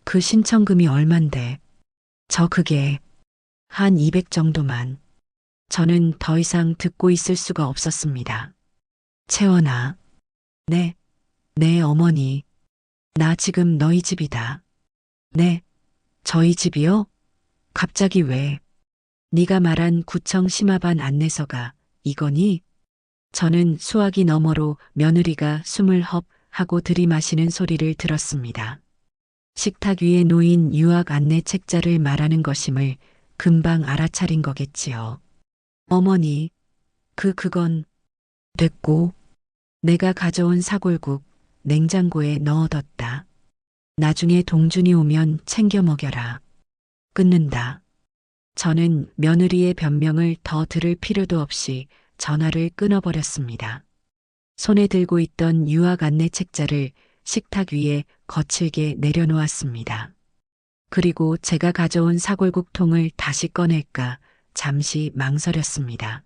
그 신청금이 얼만데? 그게 한 200 정도만. 저는 더 이상 듣고 있을 수가 없었습니다. 채원아. 네, 네 어머니. 나 지금 너희 집이다. 네, 저희 집이요? 갑자기 왜? 네가 말한 구청 심화반 안내서가 이거니? 저는 수화기 너머로 며느리가 숨을 헙 하고 들이마시는 소리를 들었습니다. 식탁 위에 놓인 유학 안내 책자를 말하는 것임을 금방 알아차린 거겠지요. 어머니, 그건 됐고, 내가 가져온 사골국 냉장고에 넣어뒀다. 나중에 동준이 오면 챙겨 먹여라. 끊는다. 저는 며느리의 변명을 더 들을 필요도 없이 전화를 끊어버렸습니다. 손에 들고 있던 유학 안내 책자를 식탁 위에 거칠게 내려놓았습니다. 그리고 제가 가져온 사골국 통을 다시 꺼낼까 잠시 망설였습니다.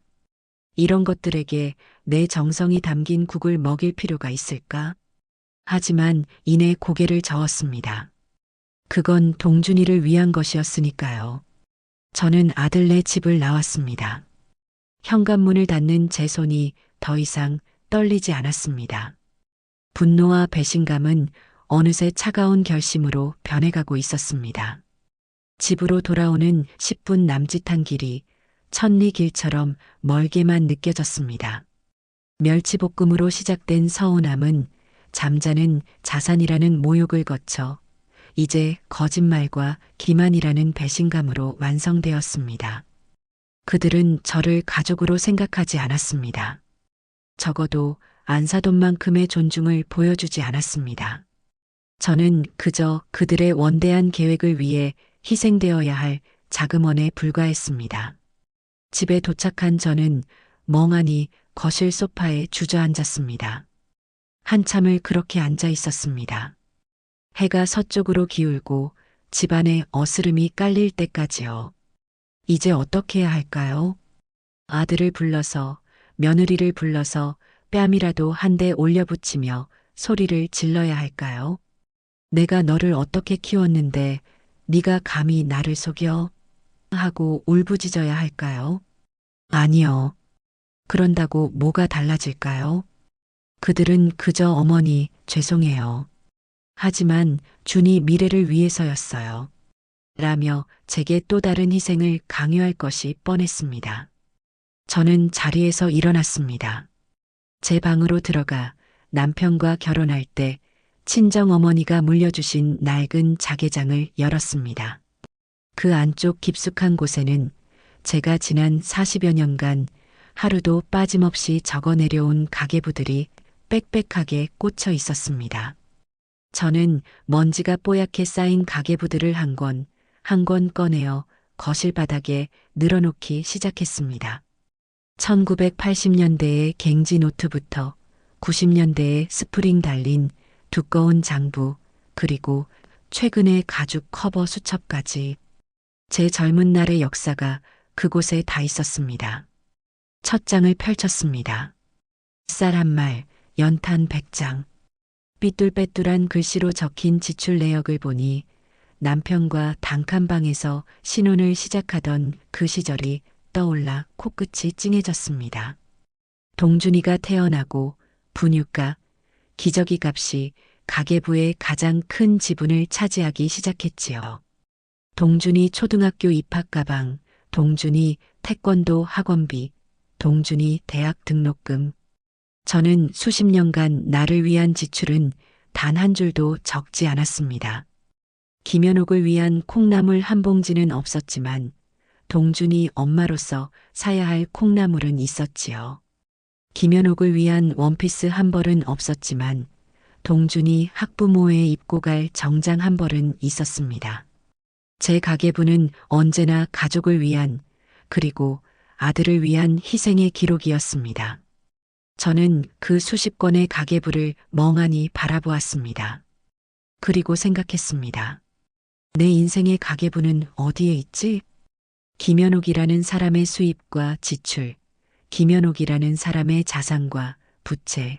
이런 것들에게 내 정성이 담긴 국을 먹일 필요가 있을까? 하지만 이내 고개를 저었습니다. 그건 동준이를 위한 것이었으니까요. 저는 아들네 집을 나왔습니다. 현관문을 닫는 제 손이 더 이상 떨리지 않았습니다. 분노와 배신감은 어느새 차가운 결심으로 변해가고 있었습니다. 집으로 돌아오는 10분 남짓한 길이 천리길처럼 멀게만 느껴졌습니다. 멸치볶음으로 시작된 서운함은 잠자는 자산이라는 모욕을 거쳐 이제 거짓말과 기만이라는 배신감으로 완성되었습니다. 그들은 저를 가족으로 생각하지 않았습니다. 적어도 안사돈만큼의 존중을 보여주지 않았습니다. 저는 그저 그들의 원대한 계획을 위해 희생되어야 할 자금원에 불과했습니다. 집에 도착한 저는 멍하니 거실 소파에 주저앉았습니다. 한참을 그렇게 앉아 있었습니다. 해가 서쪽으로 기울고 집안에 어스름이 깔릴 때까지요. 이제 어떻게 해야 할까요? 아들을 불러서, 며느리를 불러서 뺨이라도 한 대 올려붙이며 소리를 질러야 할까요? 내가 너를 어떻게 키웠는데 네가 감히 나를 속여? 하고 울부짖어야 할까요? 아니요. 그런다고 뭐가 달라질까요? 그들은 그저 어머니 죄송해요. 하지만 준이 미래를 위해서였어요. 라며 제게 또 다른 희생을 강요할 것이 뻔했습니다. 저는 자리에서 일어났습니다. 제 방으로 들어가 남편과 결혼할 때 친정어머니가 물려주신 낡은 자개장을 열었습니다. 그 안쪽 깊숙한 곳에는 제가 지난 40여 년간 하루도 빠짐없이 적어 내려온 가계부들이 빽빽하게 꽂혀 있었습니다. 저는 먼지가 뽀얗게 쌓인 가계부들을 한 권 꺼내어 거실 바닥에 늘어놓기 시작했습니다. 1980년대의 갱지 노트부터 90년대의 스프링 달린 두꺼운 장부, 그리고 최근의 가죽 커버 수첩까지 제 젊은 날의 역사가 그곳에 다 있었습니다. 첫 장을 펼쳤습니다. 쌀 한 말, 연탄 100장. 삐뚤빼뚤한 글씨로 적힌 지출 내역을 보니 남편과 단칸방에서 신혼을 시작하던 그 시절이 떠올라 코끝이 찡해졌습니다. 동준이가 태어나고 분유가, 기저귀 값이 가계부의 가장 큰 지분을 차지하기 시작했지요. 동준이 초등학교 입학 가방, 동준이 태권도 학원비, 동준이 대학 등록금. 저는 수십 년간 나를 위한 지출은 단 한 줄도 적지 않았습니다. 김연옥을 위한 콩나물 한 봉지는 없었지만 동준이 엄마로서 사야 할 콩나물은 있었지요. 김연옥을 위한 원피스 한 벌은 없었지만 동준이 학부모에 입고 갈 정장 한 벌은 있었습니다. 제 가계부는 언제나 가족을 위한, 그리고 아들을 위한 희생의 기록이었습니다. 저는 그 수십 건의 가계부를 멍하니 바라보았습니다. 그리고 생각했습니다. 내 인생의 가계부는 어디에 있지? 김연옥이라는 사람의 수입과 지출, 김연옥이라는 사람의 자산과 부채,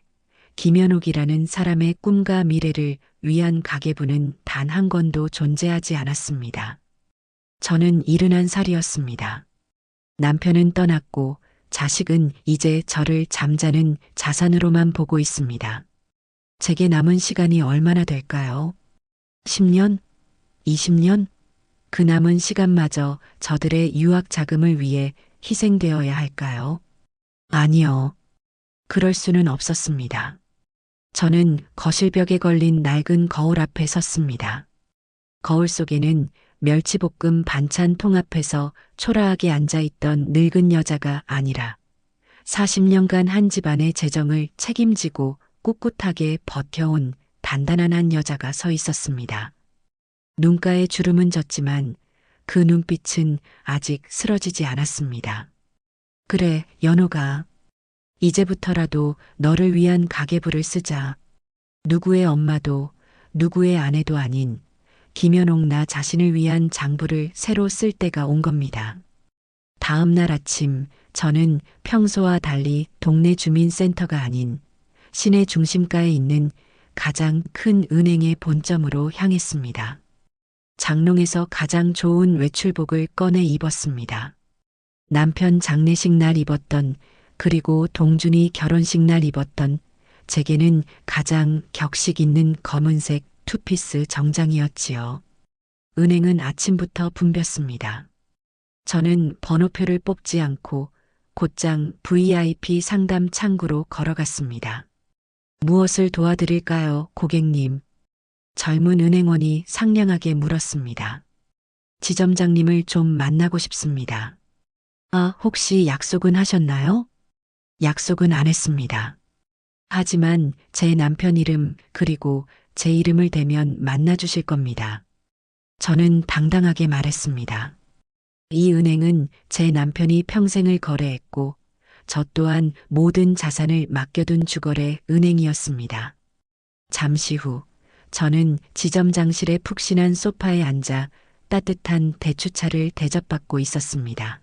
김연옥이라는 사람의 꿈과 미래를 위한 가계부는 단 한 건도 존재하지 않았습니다. 저는 71살이었습니다. 남편은 떠났고 자식은 이제 저를 잠자는 자산으로만 보고 있습니다. 제게 남은 시간이 얼마나 될까요? 10년? 20년? 그 남은 시간마저 저들의 유학 자금을 위해 희생되어야 할까요? 아니요. 그럴 수는 없었습니다. 저는 거실벽에 걸린 낡은 거울 앞에 섰습니다. 거울 속에는 멸치볶음 반찬 통 앞에서 초라하게 앉아있던 늙은 여자가 아니라 40년간 한 집안의 재정을 책임지고 꿋꿋하게 버텨온 단단한 한 여자가 서 있었습니다. 눈가에 주름은 졌지만 그 눈빛은 아직 쓰러지지 않았습니다. 그래, 연호가. 이제부터라도 너를 위한 가계부를 쓰자. 누구의 엄마도 누구의 아내도 아닌 김연옥 나 자신을 위한 장부를 새로 쓸 때가 온 겁니다. 다음 날 아침 저는 평소와 달리 동네 주민센터가 아닌 시내 중심가에 있는 가장 큰 은행의 본점으로 향했습니다. 장롱에서 가장 좋은 외출복을 꺼내 입었습니다. 남편 장례식 날 입었던, 그리고 동준이 결혼식 날 입었던, 제게는 가장 격식 있는 검은색 투피스 정장이었지요. 은행은 아침부터 붐볐습니다. 저는 번호표를 뽑지 않고 곧장 VIP 상담 창구로 걸어갔습니다. 무엇을 도와드릴까요, 고객님? 젊은 은행원이 상냥하게 물었습니다. 지점장님을 좀 만나고 싶습니다. 아, 혹시 약속은 하셨나요? 약속은 안 했습니다. 하지만 제 남편 이름 그리고 제 이름을 대면 만나주실 겁니다. 저는 당당하게 말했습니다. 이 은행은 제 남편이 평생을 거래했고 저 또한 모든 자산을 맡겨둔 주거래 은행이었습니다. 잠시 후 저는 지점장실의 푹신한 소파에 앉아 따뜻한 대추차를 대접받고 있었습니다.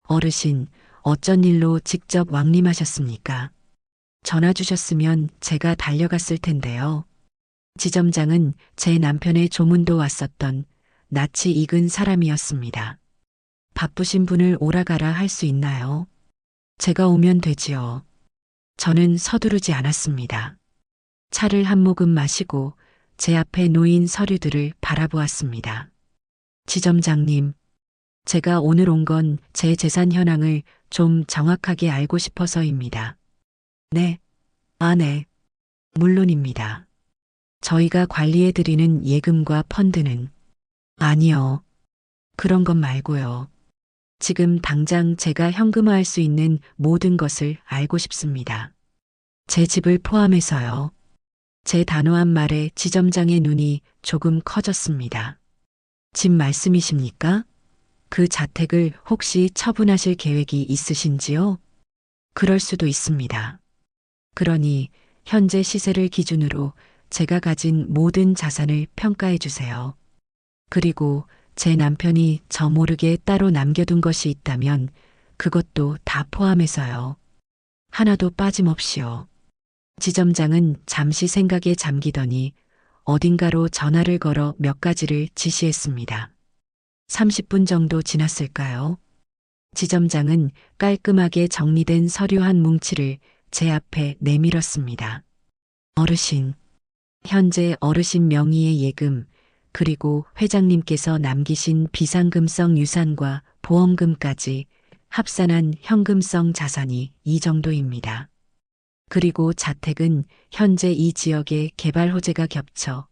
어르신, 어쩐 일로 직접 왕림하셨습니까? 전화 주셨으면 제가 달려갔을 텐데요. 지점장은 제 남편의 조문도 왔었던 낯이 익은 사람이었습니다. 바쁘신 분을 오라가라 할 수 있나요? 제가 오면 되지요. 저는 서두르지 않았습니다. 차를 한 모금 마시고 제 앞에 놓인 서류들을 바라보았습니다. 지점장님, 제가 오늘 온 건 제 재산 현황을 좀 정확하게 알고 싶어서입니다. 네, 네. 물론입니다. 저희가 관리해드리는 예금과 펀드는 아니요. 그런 것 말고요. 지금 당장 제가 현금화할 수 있는 모든 것을 알고 싶습니다. 제 집을 포함해서요. 제 단호한 말에 지점장의 눈이 조금 커졌습니다. 집 말씀이십니까? 그 자택을 혹시 처분하실 계획이 있으신지요? 그럴 수도 있습니다. 그러니 현재 시세를 기준으로 제가 가진 모든 자산을 평가해 주세요. 그리고 제 남편이 저 모르게 따로 남겨둔 것이 있다면 그것도 다 포함해서요. 하나도 빠짐없이요. 지점장은 잠시 생각에 잠기더니 어딘가로 전화를 걸어 몇 가지를 지시했습니다. 30분 정도 지났을까요? 지점장은 깔끔하게 정리된 서류 한 뭉치를 제 앞에 내밀었습니다. 어르신, 현재 어르신 명의의 예금, 그리고 회장님께서 남기신 비상금성 유산과 보험금까지 합산한 현금성 자산이 이 정도입니다. 그리고 자택은 현재 이 지역의 개발 호재가 겹쳐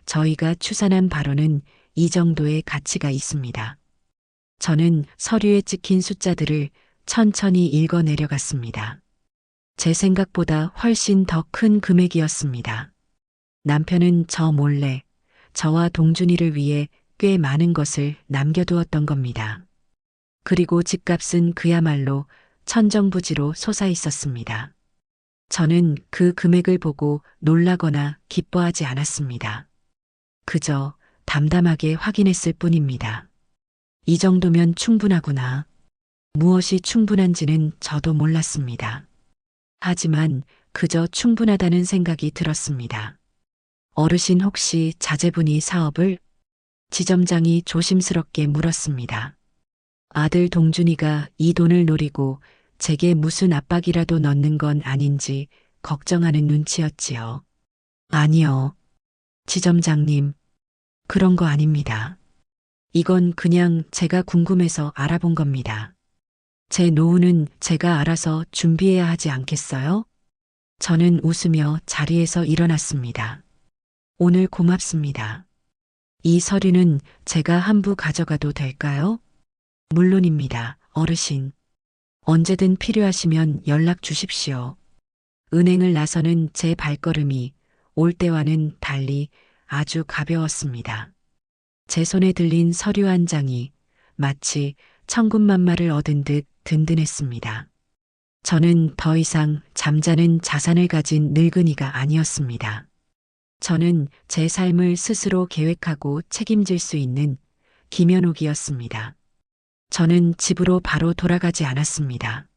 저희가 추산한 바로는 이 정도의 가치가 있습니다. 저는 서류에 찍힌 숫자들을 천천히 읽어 내려갔습니다. 제 생각보다 훨씬 더 큰 금액이었습니다. 남편은 저 몰래 저와 동준이를 위해 꽤 많은 것을 남겨두었던 겁니다. 그리고 집값은 그야말로 천정부지로 솟아 있었습니다. 저는 그 금액을 보고 놀라거나 기뻐하지 않았습니다. 그저 담담하게 확인했을 뿐입니다. 이 정도면 충분하구나. 무엇이 충분한지는 저도 몰랐습니다. 하지만 그저 충분하다는 생각이 들었습니다. 어르신 혹시 자제분이 사업을? 지점장이 조심스럽게 물었습니다. 아들 동준이가 이 돈을 노리고 제게 무슨 압박이라도 넣는 건 아닌지 걱정하는 눈치였지요. 아니요. 지점장님, 그런 거 아닙니다. 이건 그냥 제가 궁금해서 알아본 겁니다. 제 노후는 제가 알아서 준비해야 하지 않겠어요? 저는 웃으며 자리에서 일어났습니다. 오늘 고맙습니다. 이 서류는 제가 한부 가져가도 될까요? 물론입니다, 어르신. 언제든 필요하시면 연락 주십시오. 은행을 나서는 제 발걸음이 올 때와는 달리 아주 가벼웠습니다. 제 손에 들린 서류 한 장이 마치 천군만마를 얻은 듯 든든했습니다. 저는 더 이상 잠자는 자산을 가진 늙은이가 아니었습니다. 저는 제 삶을 스스로 계획하고 책임질 수 있는 김연옥이었습니다. 저는 집으로 바로 돌아가지 않았습니다.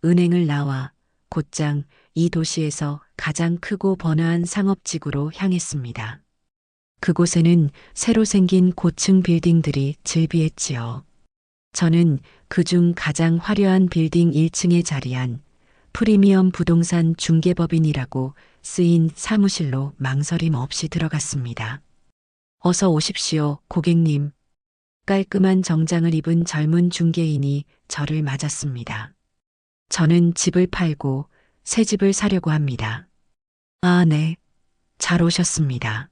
은행을 나와 곧장 이 도시에서 가장 크고 번화한 상업지구로 향했습니다. 그곳에는 새로 생긴 고층 빌딩들이 즐비했지요. 저는 그중 가장 화려한 빌딩 1층에 자리한 프리미엄 부동산 중개법인이라고 쓰인 사무실로 망설임 없이 들어갔습니다. 어서 오십시오, 고객님. 깔끔한 정장을 입은 젊은 중개인이 저를 맞았습니다. 저는 집을 팔고 새 집을 사려고 합니다. 아, 네. 잘 오셨습니다.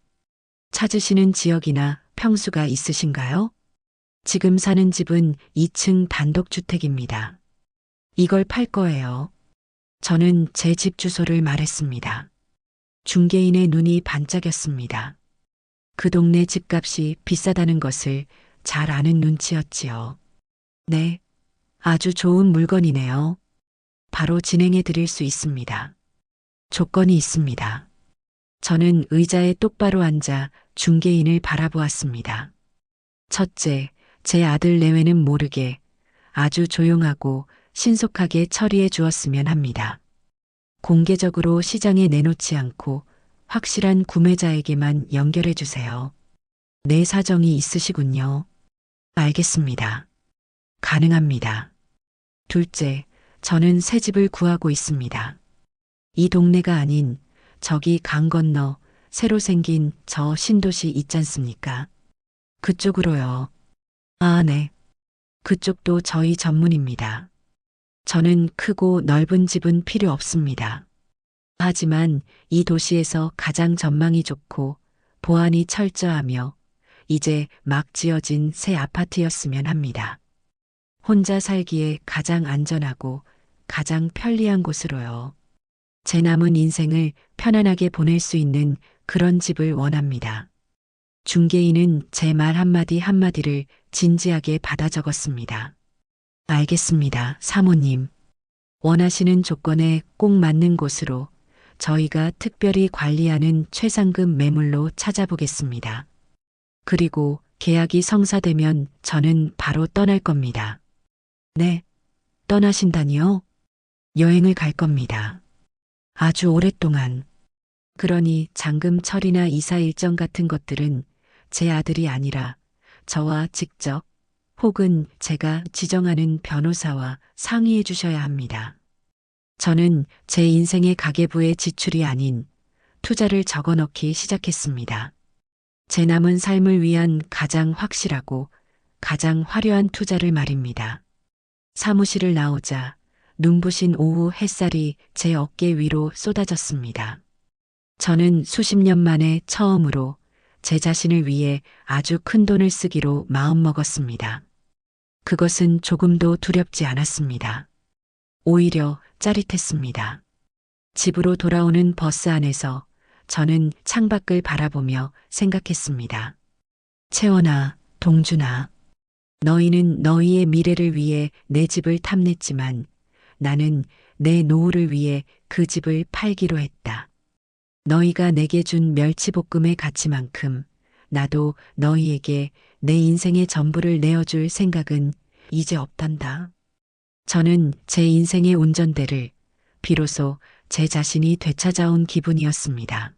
찾으시는 지역이나 평수가 있으신가요? 지금 사는 집은 2층 단독주택입니다. 이걸 팔 거예요. 저는 제 집 주소를 말했습니다. 중개인의 눈이 반짝였습니다. 그 동네 집값이 비싸다는 것을 잘 아는 눈치였지요. 네, 아주 좋은 물건이네요. 바로 진행해 드릴 수 있습니다. 조건이 있습니다. 저는 의자에 똑바로 앉아 중개인을 바라보았습니다. 첫째, 제 아들 내외는 모르게 아주 조용하고 신속하게 처리해 주었으면 합니다. 공개적으로 시장에 내놓지 않고 확실한 구매자에게만 연결해 주세요. 내 사정이 있으시군요. 알겠습니다. 가능합니다. 둘째, 저는 새 집을 구하고 있습니다. 이 동네가 아닌 저기 강 건너 새로 생긴 저 신도시 있잖습니까? 그쪽으로요. 아, 네. 그쪽도 저희 전문입니다. 저는 크고 넓은 집은 필요 없습니다. 하지만 이 도시에서 가장 전망이 좋고 보안이 철저하며 이제 막 지어진 새 아파트였으면 합니다. 혼자 살기에 가장 안전하고 가장 편리한 곳으로요. 제 남은 인생을 편안하게 보낼 수 있는 그런 집을 원합니다. 중개인은 제 말 한마디 한마디를 진지하게 받아 적었습니다. 알겠습니다, 사모님. 원하시는 조건에 꼭 맞는 곳으로 저희가 특별히 관리하는 최상급 매물로 찾아보겠습니다. 그리고 계약이 성사되면 저는 바로 떠날 겁니다. 네, 떠나신다니요? 여행을 갈 겁니다. 아주 오랫동안. 그러니 잔금 처리나 이사 일정 같은 것들은 제 아들이 아니라 저와 직접 혹은 제가 지정하는 변호사와 상의해 주셔야 합니다. 저는 제 인생의 가계부의 지출이 아닌 투자를 적어 넣기 시작했습니다. 제 남은 삶을 위한 가장 확실하고 가장 화려한 투자를 말입니다. 사무실을 나오자 눈부신 오후 햇살이 제 어깨 위로 쏟아졌습니다. 저는 수십 년 만에 처음으로 제 자신을 위해 아주 큰 돈을 쓰기로 마음먹었습니다. 그것은 조금도 두렵지 않았습니다. 오히려 짜릿했습니다. 집으로 돌아오는 버스 안에서 저는 창밖을 바라보며 생각했습니다. 채원아, 동준아, 너희는 너희의 미래를 위해 내 집을 탐냈지만 나는 내 노후를 위해 그 집을 팔기로 했다. 너희가 내게 준 멸치볶음의 가치만큼 나도 너희에게 내 인생의 전부를 내어줄 생각은 이제 없단다. 저는 제 인생의 운전대를 비로소 제 자신이 되찾아온 기분이었습니다.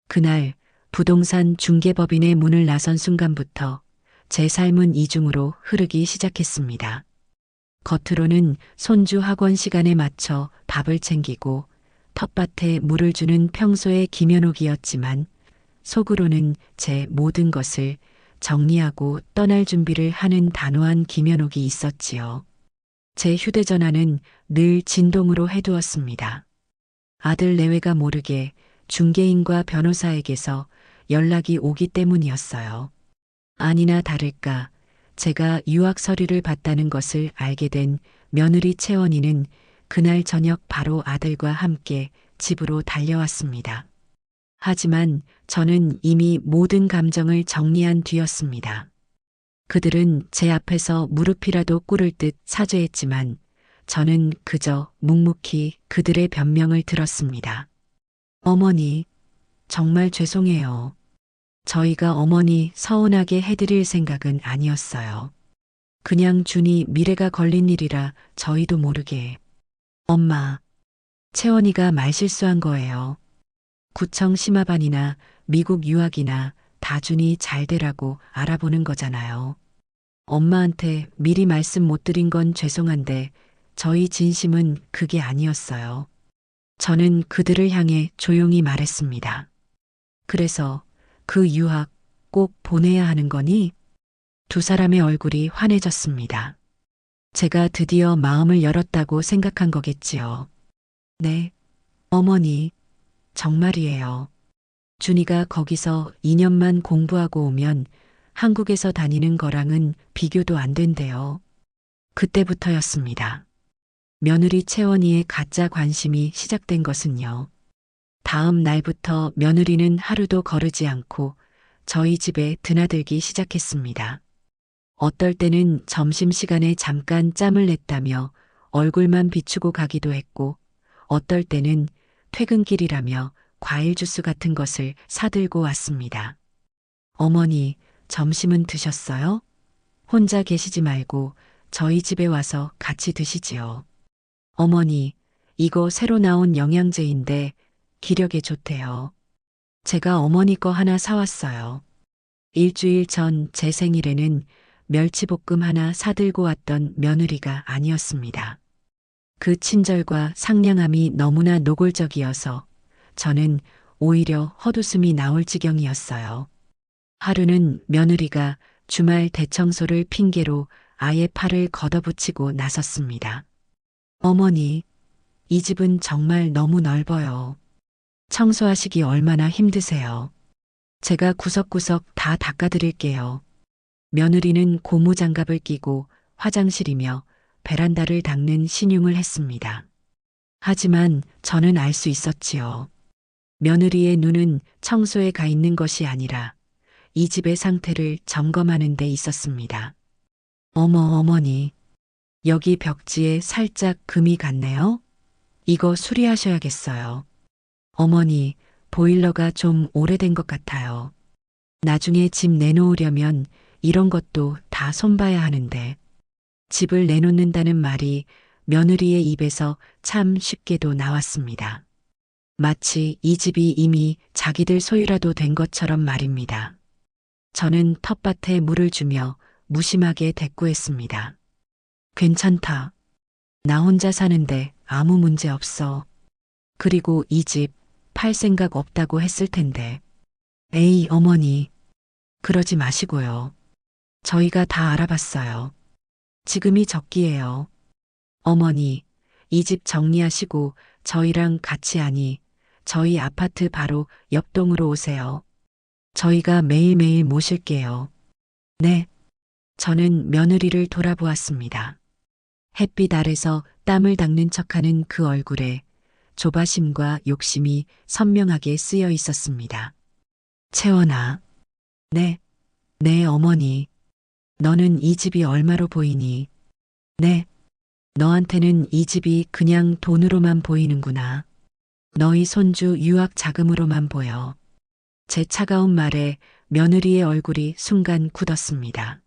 그날 부동산 중개법인의 문을 나선 순간부터 제 삶은 이중으로 흐르기 시작했습니다. 겉으로는 손주 학원 시간에 맞춰 밥을 챙기고 텃밭에 물을 주는 평소의 김연옥이었지만 속으로는 제 모든 것을 정리하고 떠날 준비를 하는 단호한 김연옥이 있었지요. 제 휴대전화는 늘 진동으로 해두었습니다. 아들 내외가 모르게 중개인과 변호사에게서 연락이 오기 때문이었어요. 아니나 다를까 제가 유학 서류를 받다는 것을 알게 된 며느리 채원이는 그날 저녁 바로 아들과 함께 집으로 달려왔습니다. 하지만 저는 이미 모든 감정을 정리한 뒤였습니다. 그들은 제 앞에서 무릎이라도 꿇을 듯 사죄했지만 저는 그저 묵묵히 그들의 변명을 들었습니다. 어머니, 정말 죄송해요. 저희가 어머니 서운하게 해드릴 생각은 아니었어요. 그냥 준이 미래가 걸린 일이라 저희도 모르게. 엄마, 채원이가 말실수한 거예요. 구청 심화반이나 미국 유학이나 다 준이 잘 되라고 알아보는 거잖아요. 엄마한테 미리 말씀 못 드린 건 죄송한데 저희 진심은 그게 아니었어요. 저는 그들을 향해 조용히 말했습니다. 그래서 그 유학 꼭 보내야 하는 거니? 두 사람의 얼굴이 환해졌습니다. 제가 드디어 마음을 열었다고 생각한 거겠지요. 네, 어머니, 정말이에요. 준이가 거기서 2년만 공부하고 오면 한국에서 다니는 거랑은 비교도 안 된대요. 그때부터였습니다. 며느리 채원이의 가짜 관심이 시작된 것은요. 다음 날부터 며느리는 하루도 거르지 않고 저희 집에 드나들기 시작했습니다. 어떨 때는 점심시간에 잠깐 짬을 냈다며 얼굴만 비추고 가기도 했고, 어떨 때는 퇴근길이라며 과일 주스 같은 것을 사들고 왔습니다. 어머니, 점심은 드셨어요? 혼자 계시지 말고 저희 집에 와서 같이 드시지요. 어머니, 이거 새로 나온 영양제인데 기력에 좋대요. 제가 어머니 거 하나 사왔어요. 일주일 전 제 생일에는 멸치볶음 하나 사들고 왔던 며느리가 아니었습니다. 그 친절과 상냥함이 너무나 노골적이어서 저는 오히려 헛웃음이 나올 지경이었어요. 하루는 며느리가 주말 대청소를 핑계로 아예 팔을 걷어붙이고 나섰습니다. 어머니, 이 집은 정말 너무 넓어요. 청소하시기 얼마나 힘드세요. 제가 구석구석 다 닦아드릴게요. 며느리는 고무장갑을 끼고 화장실이며 베란다를 닦는 신용을 했습니다. 하지만 저는 알 수 있었지요. 며느리의 눈은 청소에 가 있는 것이 아니라 이 집의 상태를 점검하는 데 있었습니다. 어머니, 여기 벽지에 살짝 금이 갔네요? 이거 수리하셔야겠어요. 어머니, 보일러가 좀 오래된 것 같아요. 나중에 집 내놓으려면 이런 것도 다 손봐야 하는데 집을 내놓는다는 말이 며느리의 입에서 참 쉽게도 나왔습니다. 마치 이 집이 이미 자기들 소유라도 된 것처럼 말입니다. 저는 텃밭에 물을 주며 무심하게 대꾸했습니다. 괜찮다. 나 혼자 사는데 아무 문제 없어. 그리고 이 집 팔 생각 없다고 했을 텐데. 에이, 어머니. 그러지 마시고요. 저희가 다 알아봤어요. 지금이 적기예요. 어머니, 이 집 정리하시고 저희랑 같이 하니 저희 아파트 바로 옆동으로 오세요. 저희가 매일매일 모실게요. 네. 저는 며느리를 돌아보았습니다. 햇빛 아래서 땀을 닦는 척하는 그 얼굴에 조바심과 욕심이 선명하게 쓰여 있었습니다. 채원아. 네. 네, 어머니. 너는 이 집이 얼마로 보이니? 네. 너한테는 이 집이 그냥 돈으로만 보이는구나. 너희 손주 유학 자금으로만 보여. 제 차가운 말에 며느리의 얼굴이 순간 굳었습니다.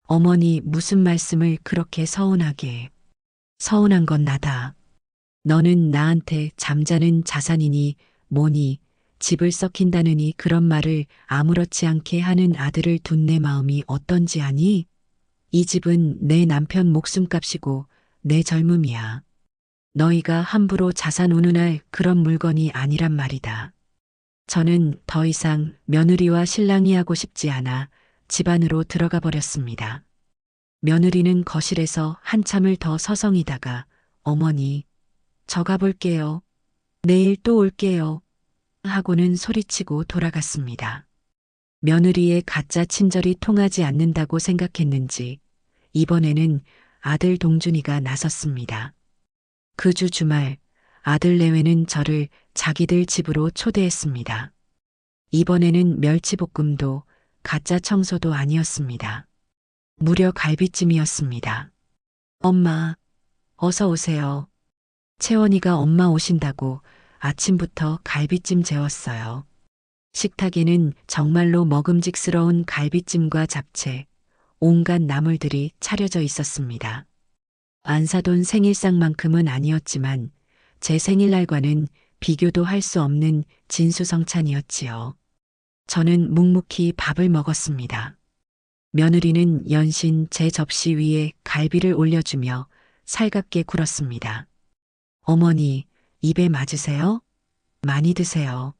어머니, 무슨 말씀을 그렇게 서운하게. 서운한 건 나다. 너는 나한테 잠자는 자산이니 뭐니 집을 썩힌다느니 그런 말을 아무렇지 않게 하는 아들을 둔 내 마음이 어떤지 아니? 이 집은 내 남편 목숨값이고 내 젊음이야. 너희가 함부로 자산 운운할 그런 물건이 아니란 말이다. 저는 더 이상 며느리와 신랑이 하고 싶지 않아 집 안으로 들어가 버렸습니다. 며느리는 거실에서 한참을 더 서성이다가 어머니, 저 가볼게요. 내일 또 올게요. 하고는 소리치고 돌아갔습니다. 며느리의 가짜 친절이 통하지 않는다고 생각했는지 이번에는 아들 동준이가 나섰습니다. 그 주 주말 아들 내외는 저를 자기들 집으로 초대했습니다. 이번에는 멸치볶음도 가짜 청소도 아니었습니다. 무려 갈비찜이었습니다. 엄마, 어서 오세요. 채원이가 엄마 오신다고 아침부터 갈비찜 재웠어요. 식탁에는 정말로 먹음직스러운 갈비찜과 잡채, 온갖 나물들이 차려져 있었습니다. 안 사돈 생일상만큼은 아니었지만 제 생일날과는 비교도 할 수 없는 진수성찬이었지요. 저는 묵묵히 밥을 먹었습니다. 며느리는 연신 제 접시 위에 갈비를 올려주며 살갑게 굴었습니다. 어머니, 입에 맞으세요? 많이 드세요.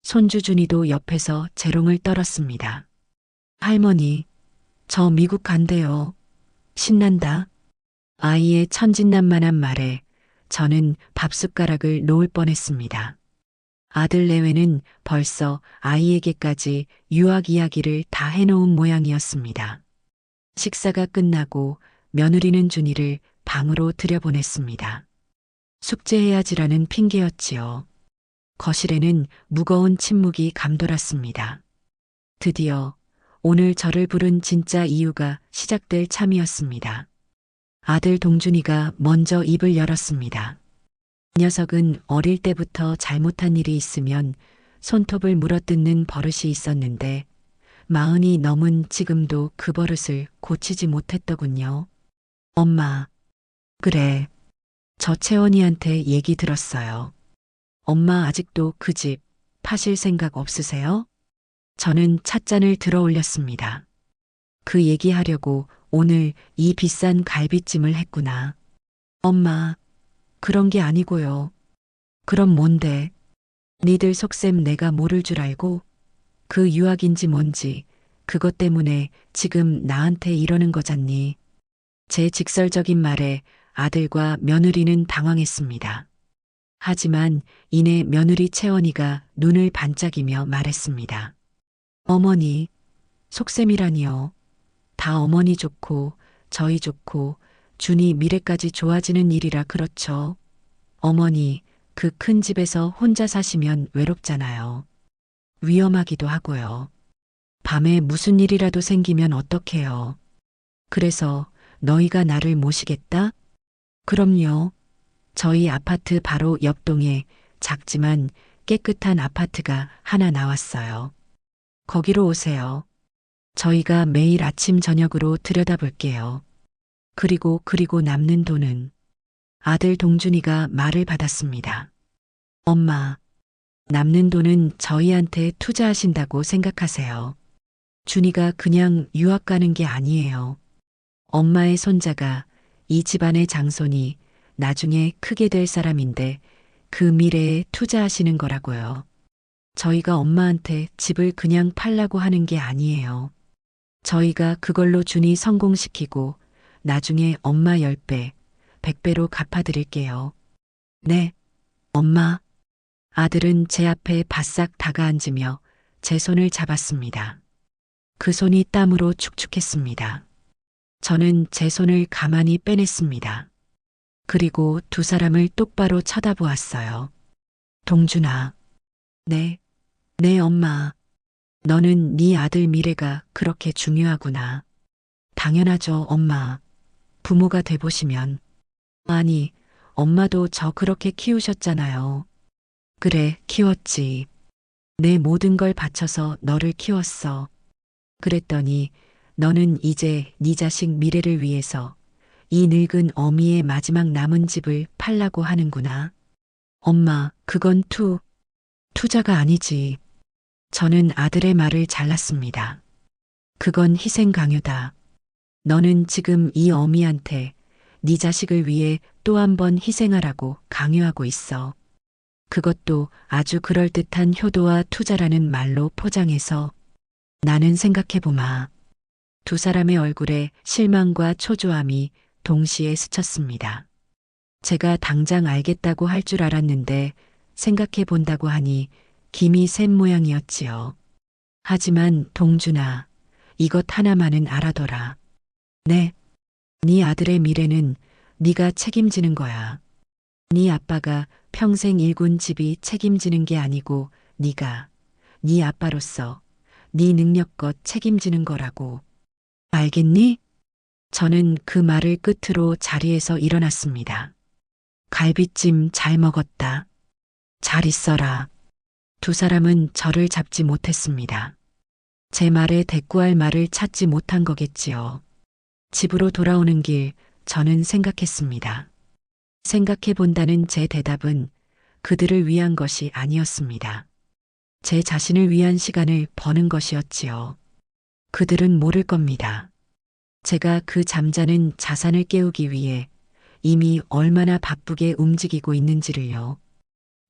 손주 준이도 옆에서 재롱을 떨었습니다. 할머니, 저 미국 간대요. 신난다. 아이의 천진난만한 말에 저는 밥숟가락을 놓을 뻔했습니다. 아들 내외는 벌써 아이에게까지 유학 이야기를 다 해놓은 모양이었습니다. 식사가 끝나고 며느리는 준이를 방으로 들여보냈습니다. 숙제해야지라는 핑계였지요. 거실에는 무거운 침묵이 감돌았습니다. 드디어 오늘 저를 부른 진짜 이유가 시작될 참이었습니다. 아들 동준이가 먼저 입을 열었습니다. 이 녀석은 어릴 때부터 잘못한 일이 있으면 손톱을 물어뜯는 버릇이 있었는데 40이 넘은 지금도 그 버릇을 고치지 못했더군요. 엄마, 그래. 저 채원이한테 얘기 들었어요. 엄마 아직도 그 집 파실 생각 없으세요? 저는 찻잔을 들어 올렸습니다. 그 얘기하려고 오늘 이 비싼 갈비찜을 했구나. 엄마, 그런 게 아니고요. 그럼 뭔데? 니들 속셈 내가 모를 줄 알고? 그 유학인지 뭔지 그것 때문에 지금 나한테 이러는 거잖니. 제 직설적인 말에 아들과 며느리는 당황했습니다. 하지만 이내 며느리 채원이가 눈을 반짝이며 말했습니다. 어머니, 속셈이라니요. 다 어머니 좋고 저희 좋고 준이 미래까지 좋아지는 일이라 그렇죠. 어머니, 그 큰 집에서 혼자 사시면 외롭잖아요. 위험하기도 하고요. 밤에 무슨 일이라도 생기면 어떡해요. 그래서 너희가 나를 모시겠다? 그럼요. 저희 아파트 바로 옆동에 작지만 깨끗한 아파트가 하나 나왔어요. 거기로 오세요. 저희가 매일 아침 저녁으로 들여다볼게요. 그리고 남는 돈은 아들 동준이가 말을 받았습니다. 엄마, 남는 돈은 저희한테 투자하신다고 생각하세요. 준이가 그냥 유학 가는 게 아니에요. 엄마의 손자가 이 집안의 장손이 나중에 크게 될 사람인데 그 미래에 투자하시는 거라고요. 저희가 엄마한테 집을 그냥 팔라고 하는 게 아니에요. 저희가 그걸로 준이 성공시키고 나중에 엄마 10배, 100배로 갚아드릴게요. 네, 엄마. 아들은 제 앞에 바싹 다가앉으며 제 손을 잡았습니다. 그 손이 땀으로 축축했습니다. 저는 제 손을 가만히 빼냈습니다. 그리고 두 사람을 똑바로 쳐다보았어요. 동준아. 네, 네 엄마. 너는 네 아들 미래가 그렇게 중요하구나. 당연하죠, 엄마. 부모가 돼보시면. 아니, 엄마도 저 그렇게 키우셨잖아요. 그래, 키웠지. 내 모든 걸 바쳐서 너를 키웠어. 그랬더니 너는 이제 네 자식 미래를 위해서 이 늙은 어미의 마지막 남은 집을 팔라고 하는구나. 엄마, 그건 투자가 아니지. 저는 아들의 말을 잘랐습니다. 그건 희생 강요다. 너는 지금 이 어미한테 네 자식을 위해 또 한 번 희생하라고 강요하고 있어. 그것도 아주 그럴듯한 효도와 투자라는 말로 포장해서 나는 생각해보마. 두 사람의 얼굴에 실망과 초조함이 동시에 스쳤습니다. 제가 당장 알겠다고 할 줄 알았는데 생각해 본다고 하니 김이 샌 모양이었지요. 하지만 동준아, 이것 하나만은 알아둬라. 네, 네 아들의 미래는 네가 책임지는 거야. 네 아빠가 평생 일군 집이 책임지는 게 아니고 네가 네 아빠로서 네 능력껏 책임지는 거라고. 알겠니? 저는 그 말을 끝으로 자리에서 일어났습니다. 갈비찜 잘 먹었다. 잘 있어라. 두 사람은 저를 잡지 못했습니다. 제 말에 대꾸할 말을 찾지 못한 거겠지요. 집으로 돌아오는 길 저는 생각했습니다. 생각해 본다는 제 대답은 그들을 위한 것이 아니었습니다. 제 자신을 위한 시간을 버는 것이었지요. 그들은 모를 겁니다. 제가 그 잠자는 자산을 깨우기 위해 이미 얼마나 바쁘게 움직이고 있는지를요.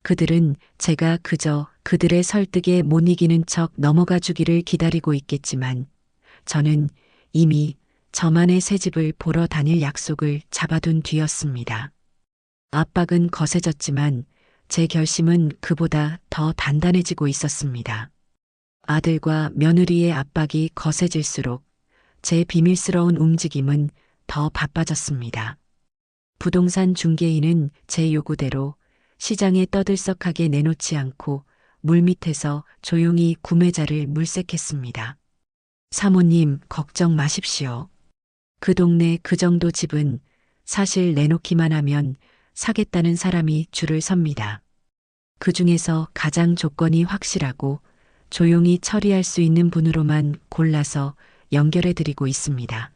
그들은 제가 그저 그들의 설득에 못 이기는 척 넘어가 주기를 기다리고 있겠지만 저는 이미 저만의 새 집을 보러 다닐 약속을 잡아둔 뒤였습니다. 압박은 거세졌지만 제 결심은 그보다 더 단단해지고 있었습니다. 아들과 며느리의 압박이 거세질수록 제 비밀스러운 움직임은 더 바빠졌습니다. 부동산 중개인은 제 요구대로 시장에 떠들썩하게 내놓지 않고 물밑에서 조용히 구매자를 물색했습니다. 사모님, 걱정 마십시오. 그 동네 그 정도 집은 사실 내놓기만 하면 사겠다는 사람이 줄을 섭니다. 그 중에서 가장 조건이 확실하고 조용히 처리할 수 있는 분으로만 골라서 연결해 드리고 있습니다.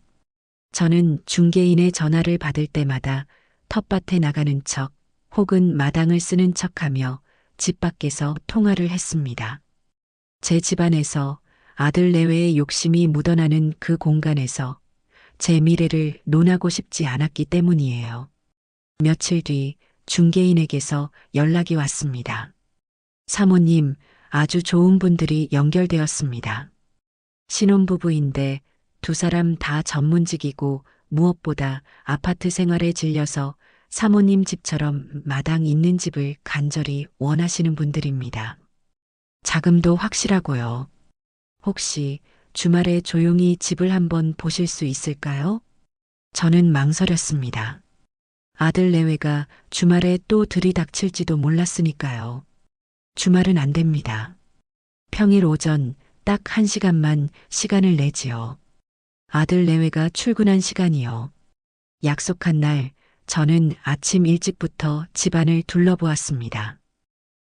저는 중개인의 전화를 받을 때마다 텃밭에 나가는 척 혹은 마당을 쓰는 척하며 집 밖에서 통화를 했습니다. 제 집안에서 아들 내외의 욕심이 묻어나는 그 공간에서 제 미래를 논하고 싶지 않았기 때문이에요. 며칠 뒤 중개인에게서 연락이 왔습니다. 사모님, 아주 좋은 분들이 연결되었습니다. 신혼부부인데 두 사람 다 전문직이고 무엇보다 아파트 생활에 질려서 사모님 집처럼 마당 있는 집을 간절히 원하시는 분들입니다. 자금도 확실하고요. 혹시 주말에 조용히 집을 한번 보실 수 있을까요? 저는 망설였습니다. 아들 내외가 주말에 또 들이닥칠지도 몰랐으니까요. 주말은 안 됩니다. 평일 오전 딱 1시간만 시간을 내지요. 아들 내외가 출근한 시간이요. 약속한 날 저는 아침 일찍부터 집안을 둘러보았습니다.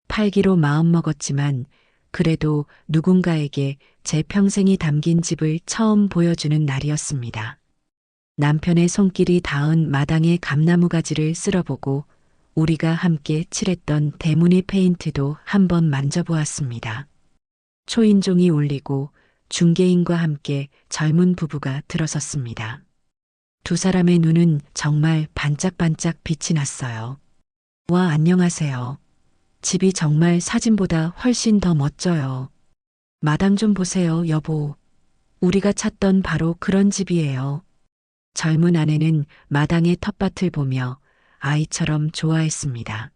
팔기로 마음먹었지만 그래도 누군가에게 제 평생이 담긴 집을 처음 보여주는 날이었습니다. 남편의 손길이 닿은 마당의 감나무 가지를 쓸어보고 우리가 함께 칠했던 대무늬 페인트도 한번 만져보았습니다. 초인종이 울리고 중개인과 함께 젊은 부부가 들어섰습니다. 두 사람의 눈은 정말 반짝반짝 빛이 났어요. 와, 안녕하세요. 집이 정말 사진보다 훨씬 더 멋져요. 마당 좀 보세요, 여보. 우리가 찾던 바로 그런 집이에요. 젊은 아내는 마당의 텃밭을 보며 아이처럼 좋아했습니다.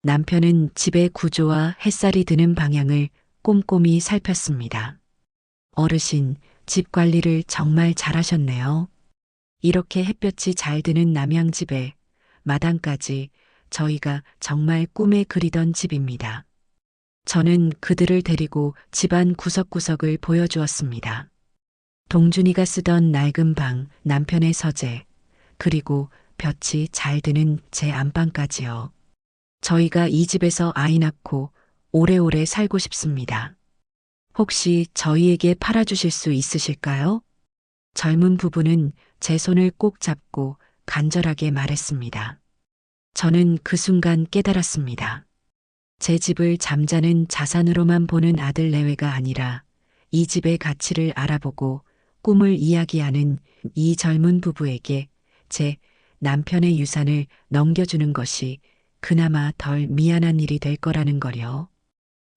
남편은 집의 구조와 햇살이 드는 방향을 꼼꼼히 살폈습니다. 어르신, 집 관리를 정말 잘하셨네요. 이렇게 햇볕이 잘 드는 남양집에 마당까지 저희가 정말 꿈에 그리던 집입니다. 저는 그들을 데리고 집안 구석구석을 보여주었습니다. 동준이가 쓰던 낡은 방, 남편의 서재, 그리고 볕이 잘 드는 제 안방까지요. 저희가 이 집에서 아이 낳고 오래오래 살고 싶습니다. 혹시 저희에게 팔아주실 수 있으실까요? 젊은 부부는 제 손을 꼭 잡고 간절하게 말했습니다. 저는 그 순간 깨달았습니다. 제 집을 잠자는 자산으로만 보는 아들 내외가 아니라 이 집의 가치를 알아보고 꿈을 이야기하는 이 젊은 부부에게 제 남편의 유산을 넘겨주는 것이 그나마 덜 미안한 일이 될 거라는 거요.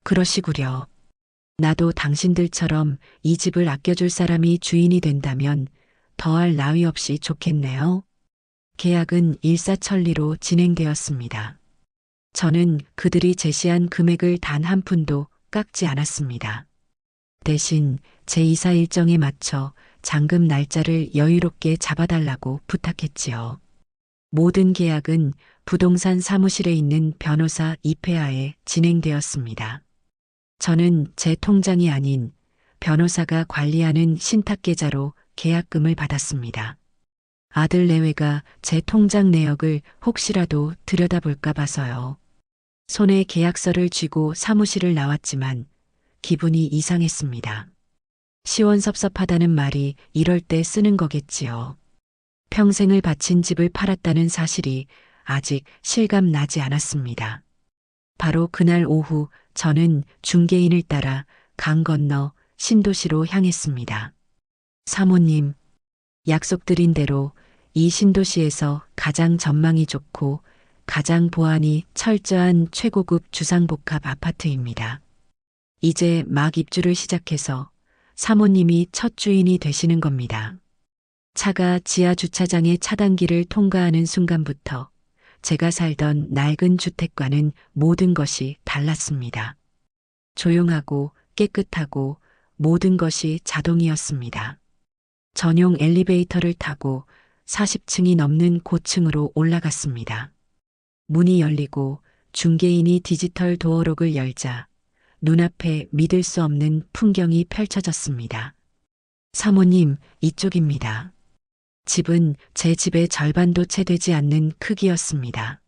그러시구려. 나도 당신들처럼 이 집을 아껴줄 사람이 주인이 된다면 더할 나위 없이 좋겠네요. 계약은 일사천리로 진행되었습니다. 저는 그들이 제시한 금액을 단 한 푼도 깎지 않았습니다. 대신 제 이사 일정에 맞춰 잔금 날짜를 여유롭게 잡아달라고 부탁했지요. 모든 계약은 부동산 사무실에 있는 변호사 이폐하에 진행되었습니다. 저는 제 통장이 아닌 변호사가 관리하는 신탁계좌로 계약금을 받았습니다. 아들 내외가 제 통장 내역을 혹시라도 들여다볼까 봐서요. 손에 계약서를 쥐고 사무실을 나왔지만 기분이 이상했습니다. 시원섭섭하다는 말이 이럴 때 쓰는 거겠지요. 평생을 바친 집을 팔았다는 사실이 아직 실감 나지 않았습니다. 바로 그날 오후 저는 중개인을 따라 강 건너 신도시로 향했습니다. 사모님, 약속드린 대로 이 신도시에서 가장 전망이 좋고 가장 보안이 철저한 최고급 주상복합 아파트입니다. 이제 막 입주를 시작해서 사모님이 첫 주인이 되시는 겁니다. 차가 지하 주차장의 차단기를 통과하는 순간부터 제가 살던 낡은 주택과는 모든 것이 달랐습니다. 조용하고 깨끗하고 모든 것이 자동이었습니다. 전용 엘리베이터를 타고 40층이 넘는 고층으로 올라갔습니다. 문이 열리고 중개인이 디지털 도어록을 열자 눈앞에 믿을 수 없는 풍경이 펼쳐졌습니다. 사모님, 이쪽입니다. 집은 제 집의 절반도 채 되지 않는 크기였습니다.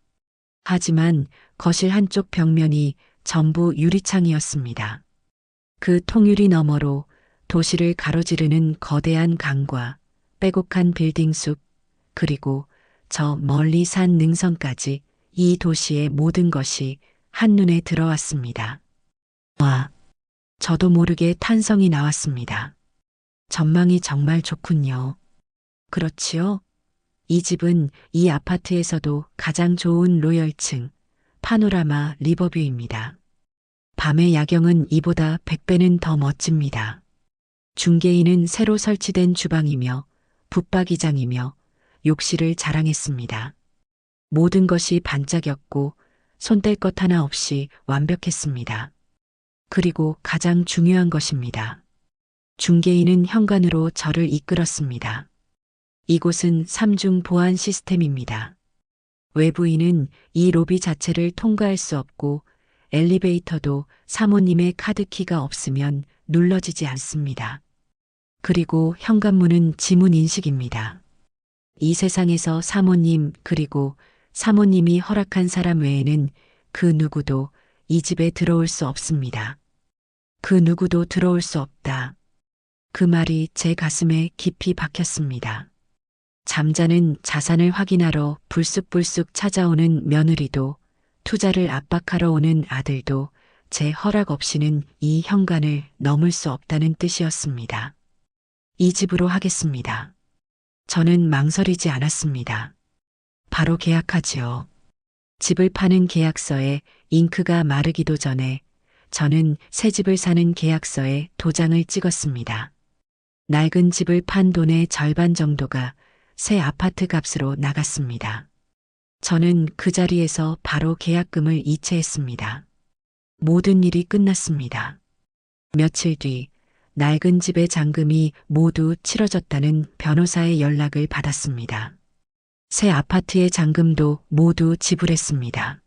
하지만 거실 한쪽 벽면이 전부 유리창이었습니다. 그 통유리 너머로 도시를 가로지르는 거대한 강과 빼곡한 빌딩 숲, 그리고 저 멀리 산 능선까지 이 도시의 모든 것이 한눈에 들어왔습니다. 와, 저도 모르게 탄성이 나왔습니다. 전망이 정말 좋군요. 그렇지요? 이 집은 이 아파트에서도 가장 좋은 로열층, 파노라마 리버뷰입니다. 밤의 야경은 이보다 100배는 더 멋집니다. 중개인은 새로 설치된 주방이며 붙박이장이며 욕실을 자랑했습니다. 모든 것이 반짝였고 손댈 것 하나 없이 완벽했습니다. 그리고 가장 중요한 것입니다. 중개인은 현관으로 저를 이끌었습니다. 이곳은 3중 보안 시스템입니다. 외부인은 이 로비 자체를 통과할 수 없고 엘리베이터도 사모님의 카드키가 없으면 눌러지지 않습니다. 그리고 현관문은 지문 인식입니다. 이 세상에서 사모님 그리고 사모님이 허락한 사람 외에는 그 누구도 이 집에 들어올 수 없습니다. 그 누구도 들어올 수 없다. 그 말이 제 가슴에 깊이 박혔습니다. 잠자는 자산을 확인하러 불쑥불쑥 찾아오는 며느리도 투자를 압박하러 오는 아들도 제 허락 없이는 이 현관을 넘을 수 없다는 뜻이었습니다. 이 집으로 하겠습니다. 저는 망설이지 않았습니다. 바로 계약하지요. 집을 파는 계약서에 잉크가 마르기도 전에 저는 새 집을 사는 계약서에 도장을 찍었습니다. 낡은 집을 판 돈의 절반 정도가 새 아파트 값으로 나갔습니다. 저는 그 자리에서 바로 계약금을 이체했습니다. 모든 일이 끝났습니다. 며칠 뒤 낡은 집의 잔금이 모두 치러졌다는 변호사의 연락을 받았습니다. 새 아파트의 잔금도 모두 지불했습니다.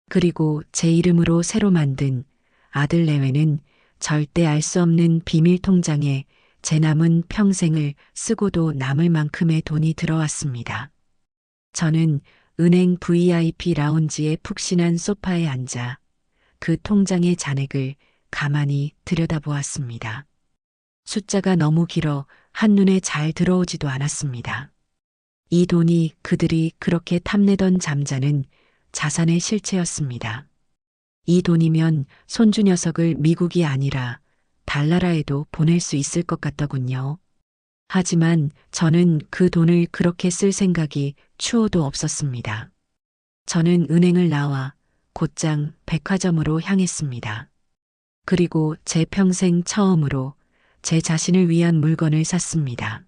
그리고 제 이름으로 새로 만든 아들 내외는 절대 알 수 없는 비밀 통장에 제 남은 평생을 쓰고도 남을 만큼의 돈이 들어왔습니다. 저는 은행 VIP 라운지의 푹신한 소파에 앉아 그 통장의 잔액을 가만히 들여다보았습니다. 숫자가 너무 길어 한눈에 잘 들어오지도 않았습니다. 이 돈이 그들이 그렇게 탐내던 잠자는 자산의 실체였습니다. 이 돈이면 손주 녀석을 미국이 아니라 달나라에도 보낼 수 있을 것 같더군요. 하지만 저는 그 돈을 그렇게 쓸 생각이 추호도 없었습니다. 저는 은행을 나와 곧장 백화점으로 향했습니다. 그리고 제 평생 처음으로 제 자신을 위한 물건을 샀습니다.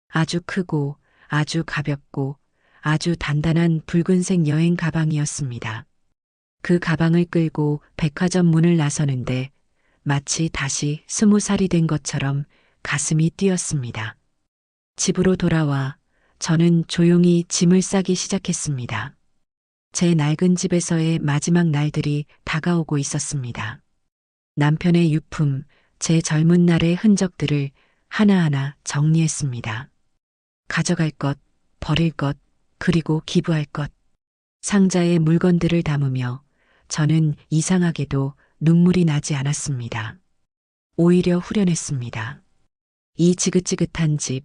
아주 크고 아주 가볍고 아주 단단한 붉은색 여행 가방이었습니다. 그 가방을 끌고 백화점 문을 나서는데 마치 다시 20살이 된 것처럼 가슴이 뛰었습니다. 집으로 돌아와 저는 조용히 짐을 싸기 시작했습니다. 제 낡은 집에서의 마지막 날들이 다가오고 있었습니다. 남편의 유품, 제 젊은 날의 흔적들을 하나하나 정리했습니다. 가져갈 것, 버릴 것, 그리고 기부할 것. 상자에 물건들을 담으며 저는 이상하게도 눈물이 나지 않았습니다. 오히려 후련했습니다. 이 지긋지긋한 집,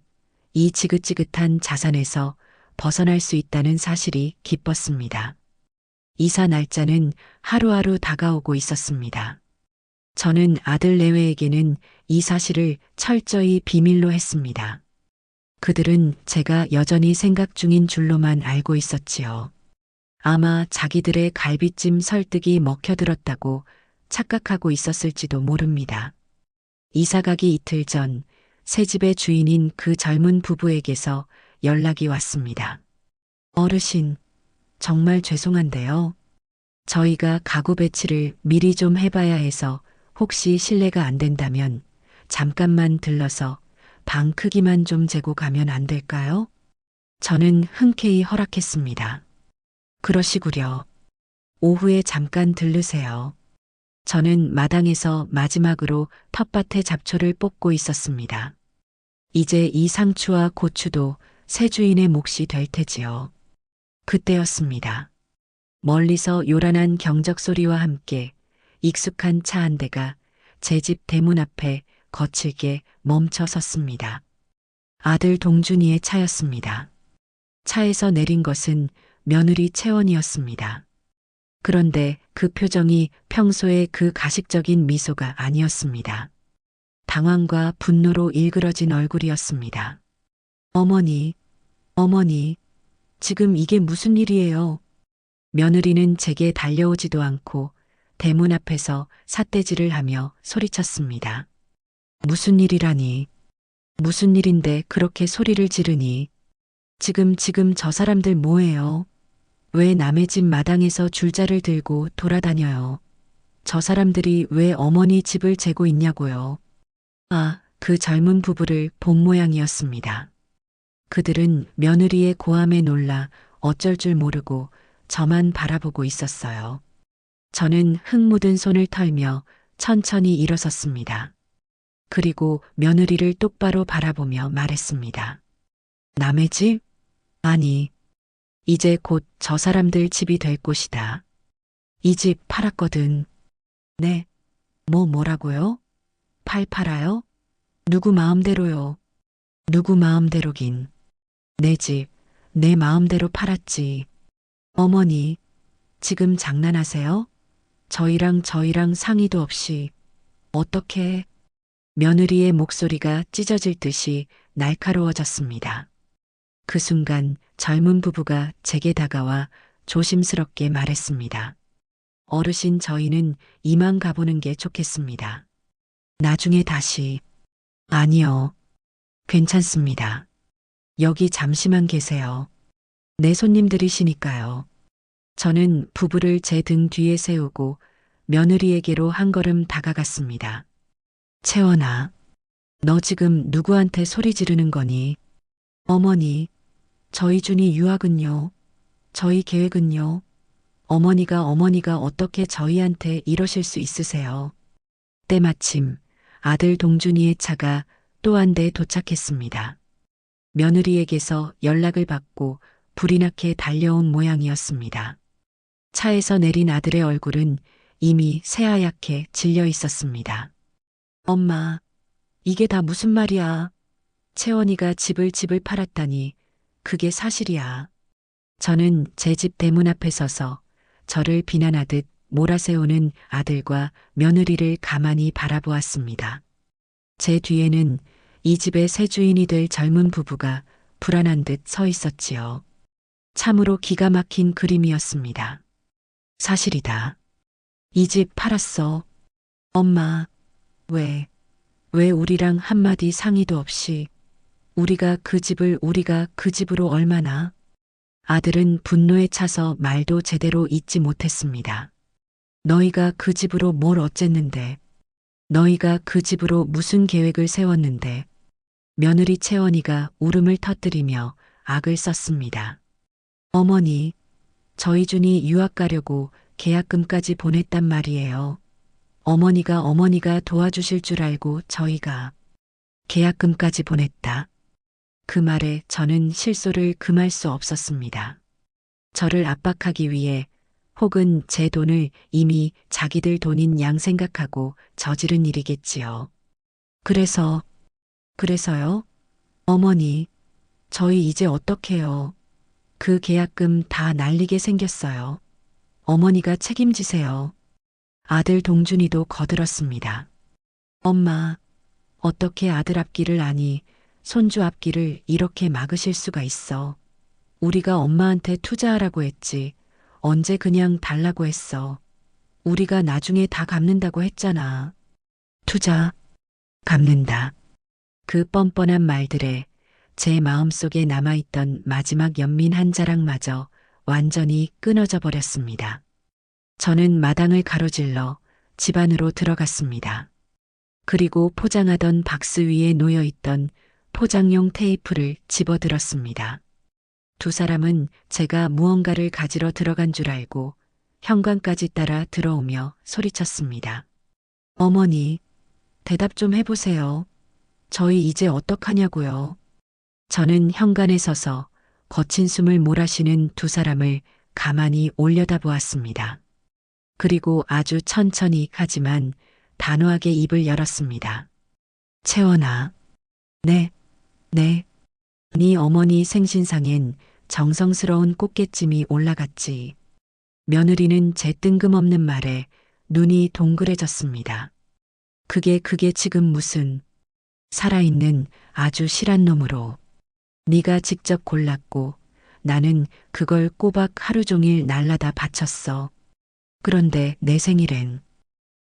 이 지긋지긋한 자산에서 벗어날 수 있다는 사실이 기뻤습니다. 이사 날짜는 하루하루 다가오고 있었습니다. 저는 아들 내외에게는 이 사실을 철저히 비밀로 했습니다. 그들은 제가 여전히 생각 중인 줄로만 알고 있었지요. 아마 자기들의 갈비찜 설득이 먹혀들었다고 착각하고 있었을지도 모릅니다. 이사가기 이틀 전 새 집의 주인인 그 젊은 부부에게서 연락이 왔습니다. 어르신, 정말 죄송한데요. 저희가 가구 배치를 미리 좀 해봐야 해서 혹시 실례가 안 된다면 잠깐만 들러서 방 크기만 좀 재고 가면 안 될까요? 저는 흔쾌히 허락했습니다. 그러시구려. 오후에 잠깐 들르세요. 저는 마당에서 마지막으로 텃밭에 잡초를 뽑고 있었습니다. 이제 이 상추와 고추도 새 주인의 몫이 될 테지요. 그때였습니다. 멀리서 요란한 경적 소리와 함께 익숙한 차 한 대가 제 집 대문 앞에 거칠게 멈춰 섰습니다. 아들 동준이의 차였습니다. 차에서 내린 것은 며느리 채원이었습니다. 그런데 그 표정이 평소의 그 가식적인 미소가 아니었습니다. 당황과 분노로 일그러진 얼굴이었습니다. 어머니, 어머니, 지금 이게 무슨 일이에요? 며느리는 제게 달려오지도 않고 대문 앞에서 삿대질을 하며 소리쳤습니다. 무슨 일이라니? 무슨 일인데 그렇게 소리를 지르니? 지금 저 사람들 뭐예요? 왜 남의 집 마당에서 줄자를 들고 돌아다녀요? 저 사람들이 왜 어머니 집을 재고 있냐고요? 아, 그 젊은 부부를 본 모양이었습니다. 그들은 며느리의 고함에 놀라 어쩔 줄 모르고 저만 바라보고 있었어요. 저는 흙 묻은 손을 털며 천천히 일어섰습니다. 그리고 며느리를 똑바로 바라보며 말했습니다. 남의 집? 아니, 이제 곧 저 사람들 집이 될 곳이다. 이 집 팔았거든. 네. 뭐라고요? 팔아요? 누구 마음대로요. 누구 마음대로긴. 내 집, 내 마음대로 팔았지. 어머니, 지금 장난하세요? 저희랑 상의도 없이. 어떻게? 며느리의 목소리가 찢어질 듯이 날카로워졌습니다. 그 순간 젊은 부부가 제게 다가와 조심스럽게 말했습니다. 어르신, 저희는 이만 가보는 게 좋겠습니다. 나중에 다시. 아니요. 괜찮습니다. 여기 잠시만 계세요. 내 손님들이시니까요. 저는 부부를 제 등 뒤에 세우고 며느리에게로 한 걸음 다가갔습니다. 채원아, 너 지금 누구한테 소리 지르는 거니? 어머니, 저희 준이 유학은요? 저희 계획은요? 어머니가 어떻게 저희한테 이러실 수 있으세요? 때마침 아들 동준이의 차가 또 한 대 도착했습니다. 며느리에게서 연락을 받고 불이 나게 달려온 모양이었습니다. 차에서 내린 아들의 얼굴은 이미 새하얗게 질려 있었습니다. 엄마, 이게 다 무슨 말이야? 채원이가 집을 팔았다니 그게 사실이야. 저는 제 집 대문 앞에 서서 저를 비난하듯 몰아세우는 아들과 며느리를 가만히 바라보았습니다. 제 뒤에는 이 집의 새 주인이 될 젊은 부부가 불안한 듯 서 있었지요. 참으로 기가 막힌 그림이었습니다. 사실이다. 이 집 팔았어. 엄마, 왜 우리랑 한마디 상의도 없이 우리가 그 집으로 얼마나? 아들은 분노에 차서 말도 제대로 잇지 못했습니다. 너희가 그 집으로 뭘 어쨌는데? 너희가 그 집으로 무슨 계획을 세웠는데? 며느리 채원이가 울음을 터뜨리며 악을 썼습니다. 어머니, 저희 준이 유학 가려고 계약금까지 보냈단 말이에요. 어머니가 도와주실 줄 알고 저희가 계약금까지 보냈다. 그 말에 저는 실소를 금할 수 없었습니다. 저를 압박하기 위해 혹은 제 돈을 이미 자기들 돈인 양 생각하고 저지른 일이겠지요. 그래서요? 어머니, 저희 이제 어떡해요? 그 계약금 다 날리게 생겼어요. 어머니가 책임지세요. 아들 동준이도 거들었습니다. 엄마, 어떻게 아들 앞길을 아니 손주 앞길을 이렇게 막으실 수가 있어. 우리가 엄마한테 투자하라고 했지. 언제 그냥 달라고 했어. 우리가 나중에 다 갚는다고 했잖아. 투자, 갚는다. 그 뻔뻔한 말들에 제 마음속에 남아있던 마지막 연민 한 자락마저 완전히 끊어져 버렸습니다. 저는 마당을 가로질러 집 안으로 들어갔습니다. 그리고 포장하던 박스 위에 놓여있던 포장용 테이프를 집어들었습니다. 두 사람은 제가 무언가를 가지러 들어간 줄 알고 현관까지 따라 들어오며 소리쳤습니다. 어머니, 대답 좀 해보세요. 저희 이제 어떡하냐고요. 저는 현관에 서서 거친 숨을 몰아쉬는 두 사람을 가만히 올려다보았습니다. 그리고 아주 천천히 하지만 단호하게 입을 열었습니다. 채원아, 네. 네 어머니 생신상엔 정성스러운 꽃게찜이 올라갔지. 며느리는 제 뜬금없는 말에 눈이 동그래졌습니다. 그게 지금 무슨 살아있는 아주 실한 놈으로 네가 직접 골랐고 나는 그걸 꼬박 하루 종일 날라다 바쳤어. 그런데 내 생일엔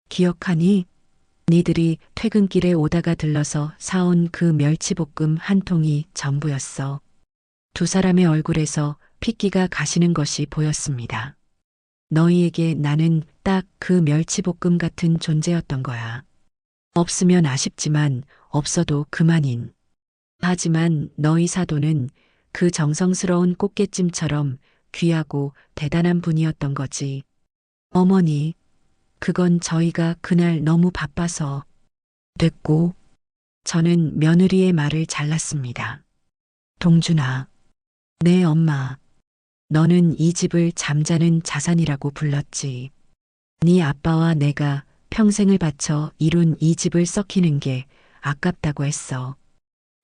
기억하니? 니들이 퇴근길에 오다가 들러서 사온 그 멸치볶음 한 통이 전부였어. 두 사람의 얼굴에서 핏기가 가시는 것이 보였습니다. 너희에게 나는 딱 그 멸치볶음 같은 존재였던 거야. 없으면 아쉽지만 없어도 그만인. 하지만 너희 사돈은 그 정성스러운 꽃게찜처럼 귀하고 대단한 분이었던 거지. 어머니, 그건 저희가 그날 너무 바빠서 됐고, 저는 며느리의 말을 잘랐습니다. 동준아, 네 엄마, 너는 이 집을 잠자는 자산이라고 불렀지. 네 아빠와 내가 평생을 바쳐 이룬 이 집을 썩히는 게 아깝다고 했어.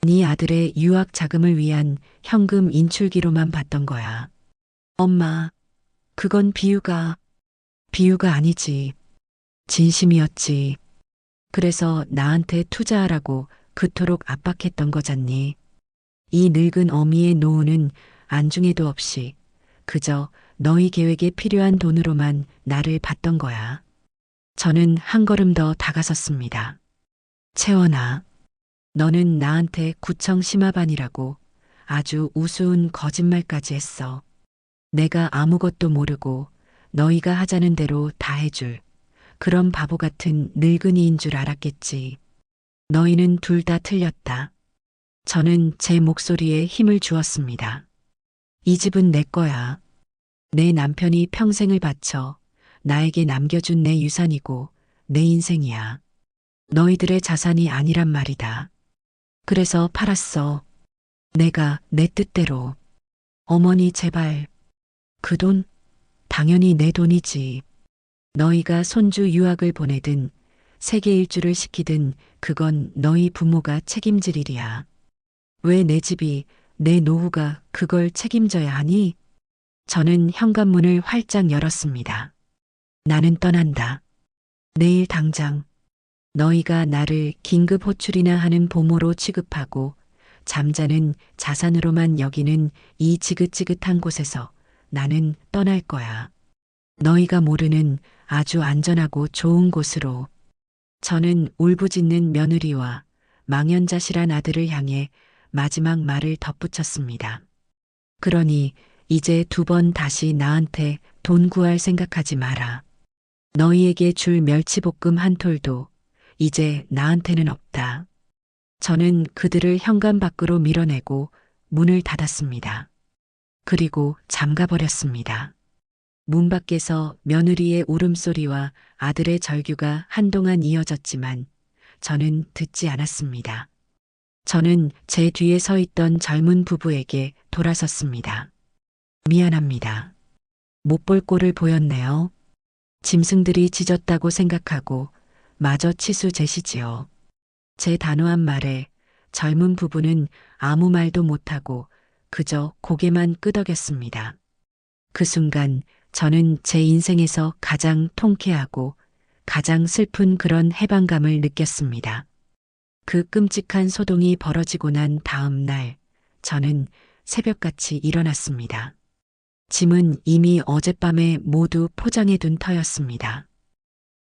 네 아들의 유학 자금을 위한 현금 인출기로만 봤던 거야. 엄마, 그건 비유가 아니지. 진심이었지. 그래서 나한테 투자하라고 그토록 압박했던 거잖니. 이 늙은 어미의 노후는 안중에도 없이 그저 너희 계획에 필요한 돈으로만 나를 봤던 거야. 저는 한 걸음 더 다가섰습니다. 채원아, 너는 나한테 구청 심화반이라고 아주 우스운 거짓말까지 했어. 내가 아무것도 모르고 너희가 하자는 대로 다 해줄 그런 바보 같은 늙은이인 줄 알았겠지. 너희는 둘 다 틀렸다. 저는 제 목소리에 힘을 주었습니다. 이 집은 내 거야. 내 남편이 평생을 바쳐 나에게 남겨준 내 유산이고 내 인생이야. 너희들의 자산이 아니란 말이다. 그래서 팔았어. 내가 내 뜻대로. 어머니 제발. 그 돈? 당연히 내 돈이지. 너희가 손주 유학을 보내든 세계 일주를 시키든 그건 너희 부모가 책임질 일이야. 왜 내 집이, 내 노후가 그걸 책임져야 하니? 저는 현관문을 활짝 열었습니다. 나는 떠난다. 내일 당장. 너희가 나를 긴급 호출이나 하는 보모로 취급하고 잠자는 자산으로만 여기는 이 지긋지긋한 곳에서 나는 떠날 거야. 너희가 모르는 아주 안전하고 좋은 곳으로. 저는 울부짖는 며느리와 망연자실한 아들을 향해 마지막 말을 덧붙였습니다. 그러니 이제 두 번 다시 나한테 돈 구할 생각하지 마라. 너희에게 줄 멸치볶음 한 톨도 이제 나한테는 없다. 저는 그들을 현관 밖으로 밀어내고 문을 닫았습니다. 그리고 잠가버렸습니다. 문 밖에서 며느리의 울음소리와 아들의 절규가 한동안 이어졌지만 저는 듣지 않았습니다. 저는 제 뒤에 서 있던 젊은 부부에게 돌아섰습니다. 미안합니다. 못 볼 꼴을 보였네요. 짐승들이 짖었다고 생각하고 마저 치수 제시지요. 제 단호한 말에 젊은 부부는 아무 말도 못하고 그저 고개만 끄덕였습니다. 그 순간 저는 제 인생에서 가장 통쾌하고 가장 슬픈 그런 해방감을 느꼈습니다. 그 끔찍한 소동이 벌어지고 난 다음 날 저는 새벽같이 일어났습니다. 짐은 이미 어젯밤에 모두 포장해 둔 터였습니다.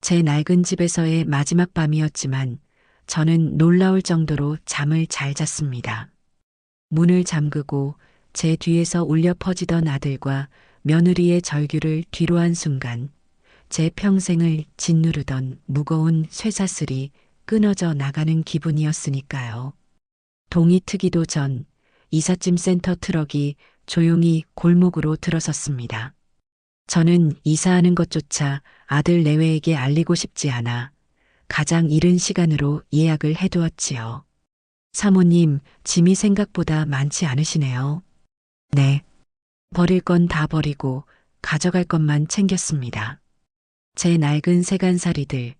제 낡은 집에서의 마지막 밤이었지만 저는 놀라울 정도로 잠을 잘 잤습니다. 문을 잠그고 제 뒤에서 울려 퍼지던 아들과 며느리의 절규를 뒤로한 순간 제 평생을 짓누르던 무거운 쇠사슬이 끊어져 나가는 기분이었으니까요. 동이 트기도 전 이삿짐 센터 트럭이 조용히 골목으로 들어섰습니다. 저는 이사하는 것조차 아들 내외에게 알리고 싶지 않아 가장 이른 시간으로 예약을 해두었지요. 사모님, 짐이 생각보다 많지 않으시네요. 네. 버릴 건 다 버리고 가져갈 것만 챙겼습니다. 제 낡은 세간살이들,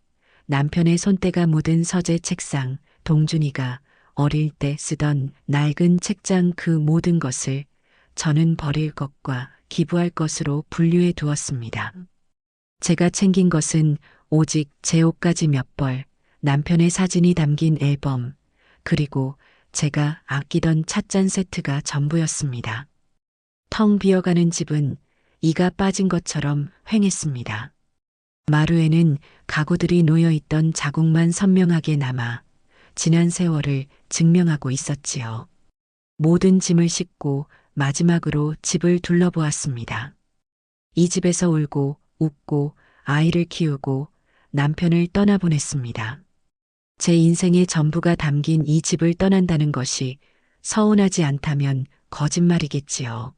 남편의 손때가 묻은 서재 책상, 동준이가 어릴 때 쓰던 낡은 책장 그 모든 것을 저는 버릴 것과 기부할 것으로 분류해 두었습니다. 제가 챙긴 것은 오직 제 옷가지 몇 벌, 남편의 사진이 담긴 앨범, 그리고 제가 아끼던 찻잔 세트가 전부였습니다. 텅 비어가는 집은 이가 빠진 것처럼 휑했습니다. 마루에는 가구들이 놓여있던 자국만 선명하게 남아 지난 세월을 증명하고 있었지요. 모든 짐을 싣고 마지막으로 집을 둘러보았습니다. 이 집에서 울고 웃고 아이를 키우고 남편을 떠나보냈습니다. 제 인생의 전부가 담긴 이 집을 떠난다는 것이 서운하지 않다면 거짓말이겠지요.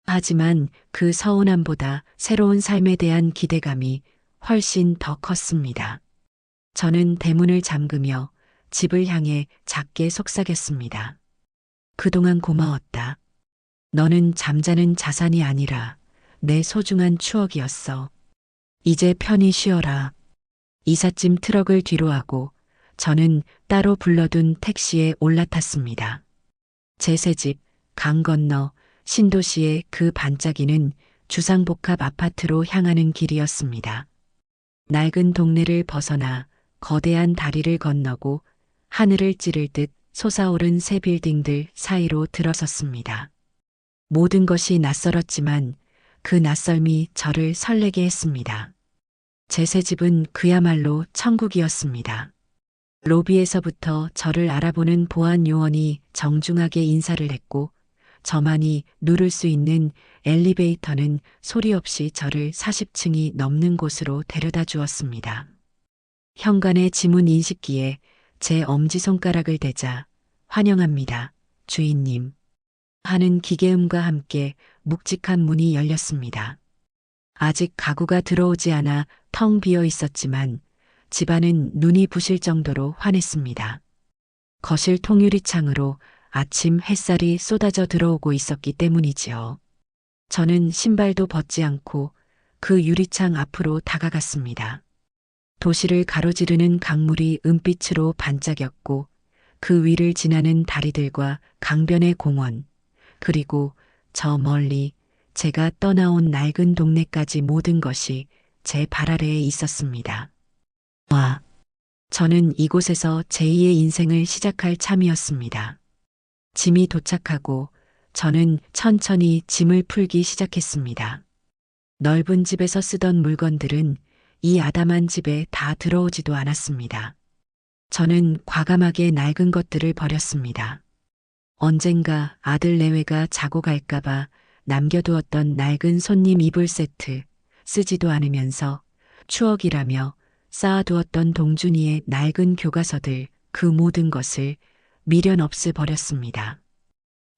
하지만 그 서운함보다 새로운 삶에 대한 기대감이 훨씬 더 컸습니다. 저는 대문을 잠그며 집을 향해 작게 속삭였습니다. 그동안 고마웠다. 너는 잠자는 자산이 아니라 내 소중한 추억이었어. 이제 편히 쉬어라. 이삿짐 트럭을 뒤로하고 저는 따로 불러둔 택시에 올라탔습니다. 제 새집, 강 건너 신도시의 그 반짝이는 주상복합 아파트로 향하는 길이었습니다. 낡은 동네를 벗어나 거대한 다리를 건너고 하늘을 찌를 듯 솟아오른 새 빌딩들 사이로 들어섰습니다. 모든 것이 낯설었지만 그 낯설미 저를 설레게 했습니다. 제 새 집은 그야말로 천국이었습니다. 로비에서부터 저를 알아보는 보안 요원이 정중하게 인사를 했고 저만이 누를 수 있는 엘리베이터는 소리 없이 저를 40층이 넘는 곳으로 데려다 주었습니다. 현관의 지문 인식기에 제 엄지손가락을 대자 환영합니다, 주인님. 하는 기계음과 함께 묵직한 문이 열렸습니다. 아직 가구가 들어오지 않아 텅 비어 있었지만 집안은 눈이 부실 정도로 환했습니다. 거실 통유리창으로 아침 햇살이 쏟아져 들어오고 있었기 때문이지요. 저는 신발도 벗지 않고 그 유리창 앞으로 다가갔습니다. 도시를 가로지르는 강물이 은빛으로 반짝였고 그 위를 지나는 다리들과 강변의 공원, 그리고 저 멀리 제가 떠나온 낡은 동네까지 모든 것이 제 발 아래에 있었습니다. 와, 저는 이곳에서 제2의 인생을 시작할 참이었습니다. 짐이 도착하고 저는 천천히 짐을 풀기 시작했습니다. 넓은 집에서 쓰던 물건들은 이 아담한 집에 다 들어오지도 않았습니다. 저는 과감하게 낡은 것들을 버렸습니다. 언젠가 아들 내외가 자고 갈까봐 남겨두었던 낡은 손님 이불 세트, 쓰지도 않으면서 추억이라며 쌓아두었던 동준이의 낡은 교과서들, 그 모든 것을 미련 없이 버렸습니다.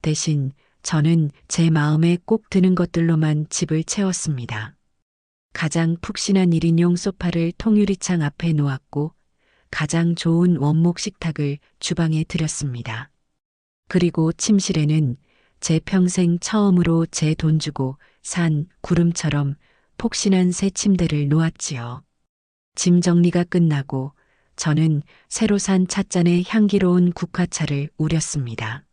대신 저는 제 마음에 꼭 드는 것들로만 집을 채웠습니다. 가장 푹신한 1인용 소파를 통유리창 앞에 놓았고 가장 좋은 원목 식탁을 주방에 들였습니다. 그리고 침실에는 제 평생 처음으로 제 돈 주고 산 구름처럼 폭신한 새 침대를 놓았지요. 짐 정리가 끝나고 저는 새로 산 찻잔에 향기로운 국화차를 우렸습니다.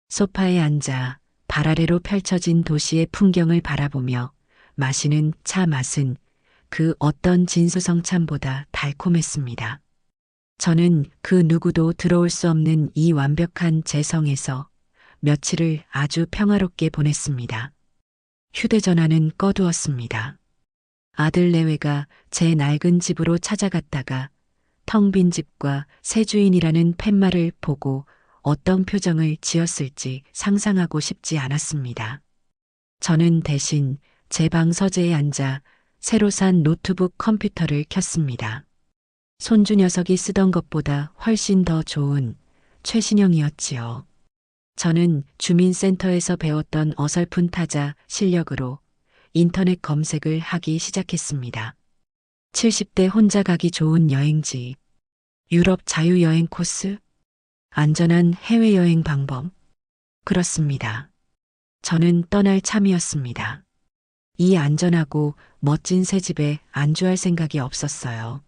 소파에 앉아 발 아래로 펼쳐진 도시의 풍경을 바라보며 마시는 차 맛은 그 어떤 진수성찬보다 달콤했습니다. 저는 그 누구도 들어올 수 없는 이 완벽한 제 성에서 며칠을 아주 평화롭게 보냈습니다. 휴대전화는 꺼두었습니다. 아들 내외가 제 낡은 집으로 찾아갔다가 텅 빈 집과 새 주인이라는 팻말을 보고 어떤 표정을 지었을지 상상하고 싶지 않았습니다. 저는 대신 제 방 서재에 앉아 새로 산 노트북 컴퓨터를 켰습니다. 손주 녀석이 쓰던 것보다 훨씬 더 좋은 최신형이었지요. 저는 주민센터에서 배웠던 어설픈 타자 실력으로 인터넷 검색을 하기 시작했습니다. 70대 혼자 가기 좋은 여행지, 유럽 자유여행 코스, 안전한 해외여행 방법. 그렇습니다. 저는 떠날 참이었습니다. 이 안전하고 멋진 새 집에 안주할 생각이 없었어요.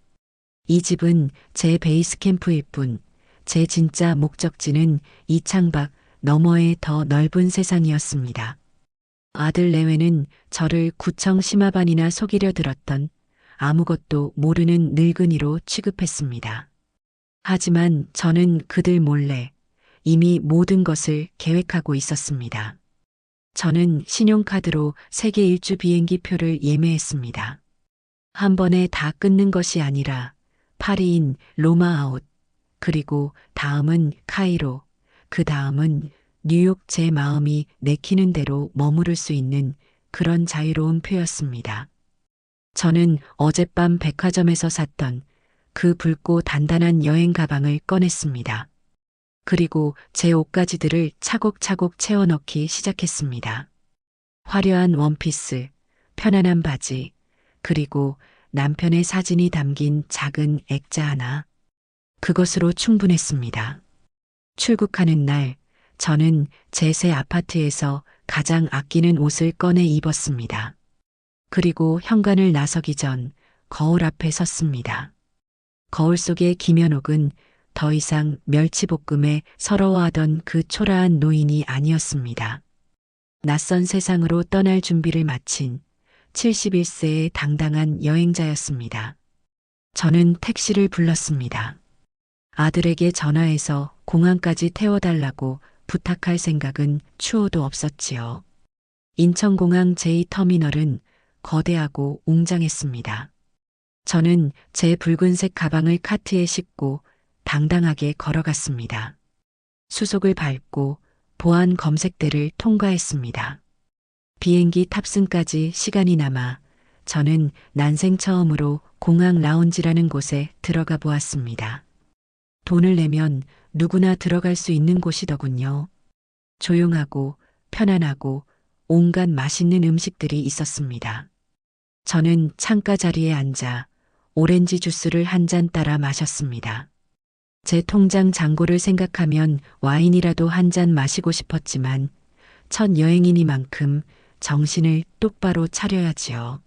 이 집은 제 베이스 캠프일 뿐, 제 진짜 목적지는 이 창밖 너머의 더 넓은 세상이었습니다. 아들 내외는 저를 구청 심화반이나 속이려 들었던 아무것도 모르는 늙은이로 취급했습니다. 하지만 저는 그들 몰래 이미 모든 것을 계획하고 있었습니다. 저는 신용카드로 세계 일주 비행기 표를 예매했습니다. 한 번에 다 끊는 것이 아니라 파리인 로마 아웃, 그리고 다음은 카이로, 그 다음은 뉴욕. 제 마음이 내키는 대로 머무를 수 있는 그런 자유로운 표였습니다. 저는 어젯밤 백화점에서 샀던 그 붉고 단단한 여행 가방을 꺼냈습니다. 그리고 제 옷가지들을 차곡차곡 채워 넣기 시작했습니다. 화려한 원피스, 편안한 바지, 그리고 남편의 사진이 담긴 작은 액자 하나. 그것으로 충분했습니다. 출국하는 날, 저는 제 새 아파트에서 가장 아끼는 옷을 꺼내 입었습니다. 그리고 현관을 나서기 전 거울 앞에 섰습니다. 거울 속의 김연옥은 더 이상 멸치볶음에 서러워하던 그 초라한 노인이 아니었습니다. 낯선 세상으로 떠날 준비를 마친 71세의 당당한 여행자였습니다. 저는 택시를 불렀습니다. 아들에게 전화해서 공항까지 태워달라고 부탁할 생각은 추호도 없었지요. 인천공항 제2터미널은 거대하고 웅장했습니다. 저는 제 붉은색 가방을 카트에 싣고 당당하게 걸어갔습니다. 수속을 밟고 보안 검색대를 통과했습니다. 비행기 탑승까지 시간이 남아 저는 난생 처음으로 공항 라운지라는 곳에 들어가 보았습니다. 돈을 내면 누구나 들어갈 수 있는 곳이더군요. 조용하고 편안하고 온갖 맛있는 음식들이 있었습니다. 저는 창가 자리에 앉아 오렌지 주스를 한 잔 따라 마셨습니다. 제 통장 잔고를 생각하면 와인이라도 한 잔 마시고 싶었지만 첫 여행이니만큼 정신을 똑바로 차려야지요.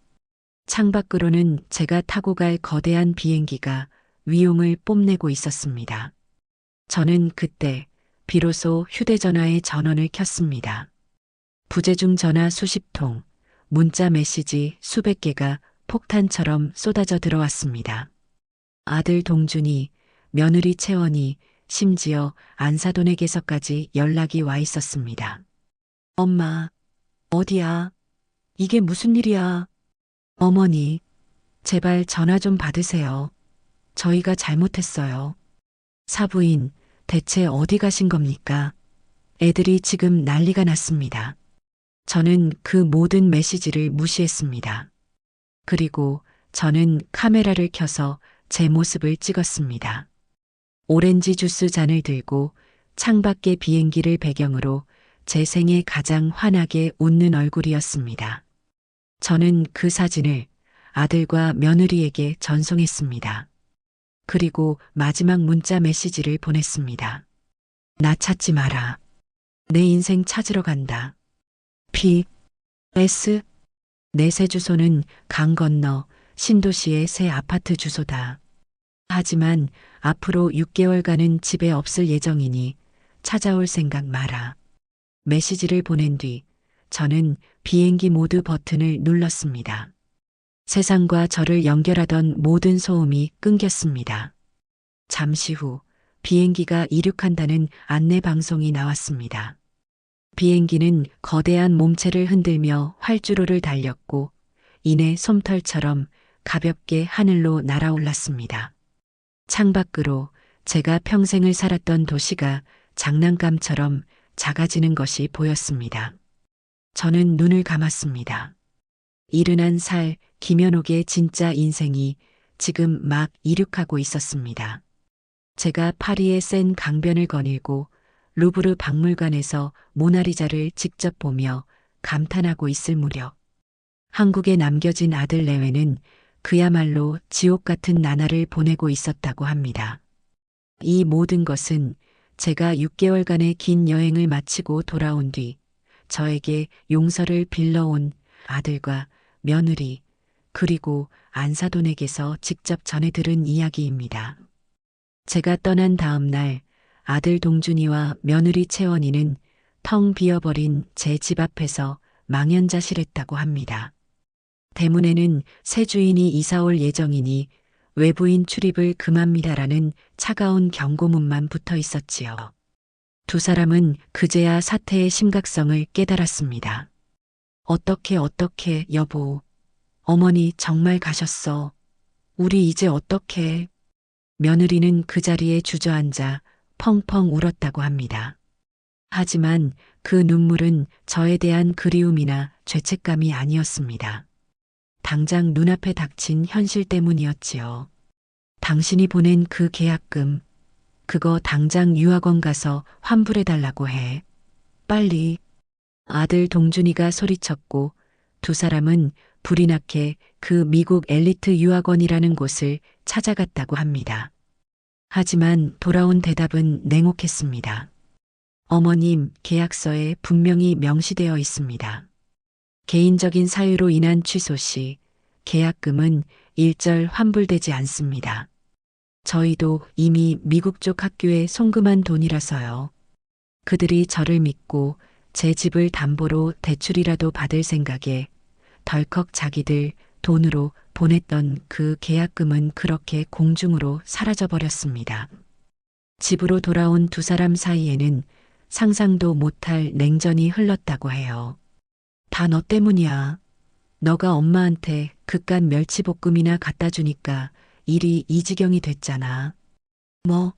창밖으로는 제가 타고 갈 거대한 비행기가 위용을 뽐내고 있었습니다. 저는 그때 비로소 휴대전화의 전원을 켰습니다. 부재중 전화 수십 통, 문자 메시지 수백 개가 폭탄처럼 쏟아져 들어왔습니다. 아들 동준이, 며느리 채원이, 심지어 안사돈에게서까지 연락이 와 있었습니다. 엄마, 어디야? 이게 무슨 일이야? 어머니, 제발 전화 좀 받으세요. 저희가 잘못했어요. 사부인, 대체 어디 가신 겁니까? 애들이 지금 난리가 났습니다. 저는 그 모든 메시지를 무시했습니다. 그리고 저는 카메라를 켜서 제 모습을 찍었습니다. 오렌지 주스 잔을 들고 창밖의 비행기를 배경으로 제 생에 가장 환하게 웃는 얼굴이었습니다. 저는 그 사진을 아들과 며느리에게 전송했습니다. 그리고 마지막 문자 메시지를 보냈습니다. 나 찾지 마라. 내 인생 찾으러 간다. P.S. 내 새 주소는 강 건너 신도시의 새 아파트 주소다. 하지만 앞으로 6개월간은 집에 없을 예정이니 찾아올 생각 마라. 메시지를 보낸 뒤 저는 비행기 모드 버튼을 눌렀습니다. 세상과 저를 연결하던 모든 소음이 끊겼습니다. 잠시 후 비행기가 이륙한다는 안내 방송이 나왔습니다. 비행기는 거대한 몸체를 흔들며 활주로를 달렸고 이내 솜털처럼 가볍게 하늘로 날아올랐습니다. 창밖으로 제가 평생을 살았던 도시가 장난감처럼 작아지는 것이 보였습니다. 저는 눈을 감았습니다. 이른한 살 김연옥의 진짜 인생이 지금 막 이륙하고 있었습니다. 제가 파리의 센 강변을 거닐고 루브르 박물관에서 모나리자를 직접 보며 감탄하고 있을 무렵 한국에 남겨진 아들 내외는 그야말로 지옥 같은 나날을 보내고 있었다고 합니다. 이 모든 것은 제가 6개월간의 긴 여행을 마치고 돌아온 뒤 저에게 용서를 빌러온 아들과 며느리 그리고 안사돈에게서 직접 전해 들은 이야기입니다. 제가 떠난 다음 날 아들 동준이와 며느리 채원이는 텅 비어버린 제 집 앞에서 망연자실했다고 합니다. 대문에는 새 주인이 이사올 예정이니 외부인 출입을 금합니다라는 차가운 경고문만 붙어 있었지요. 두 사람은 그제야 사태의 심각성을 깨달았습니다. 어떻게 여보. 어머니 정말 가셨어. 우리 이제 어떻게. 며느리는 그 자리에 주저앉아 펑펑 울었다고 합니다. 하지만 그 눈물은 저에 대한 그리움이나 죄책감이 아니었습니다. 당장 눈앞에 닥친 현실 때문이었지요. 당신이 보낸 그 계약금, 그거 당장 유학원 가서 환불해달라고 해. 빨리. 아들 동준이가 소리쳤고 두 사람은 불이 나게 그 미국 엘리트 유학원이라는 곳을 찾아갔다고 합니다. 하지만 돌아온 대답은 냉혹했습니다. 어머님, 계약서에 분명히 명시되어 있습니다. 개인적인 사유로 인한 취소 시 계약금은 일절 환불되지 않습니다. 저희도 이미 미국 쪽 학교에 송금한 돈이라서요. 그들이 저를 믿고 제 집을 담보로 대출이라도 받을 생각에 덜컥 자기들 돈으로 보냈던 그 계약금은 그렇게 공중으로 사라져버렸습니다. 집으로 돌아온 두 사람 사이에는 상상도 못할 냉전이 흘렀다고 해요. 다 너 때문이야. 너가 엄마한테 그깟 멸치볶음이나 갖다 주니까 일이 이 지경이 됐잖아. 뭐?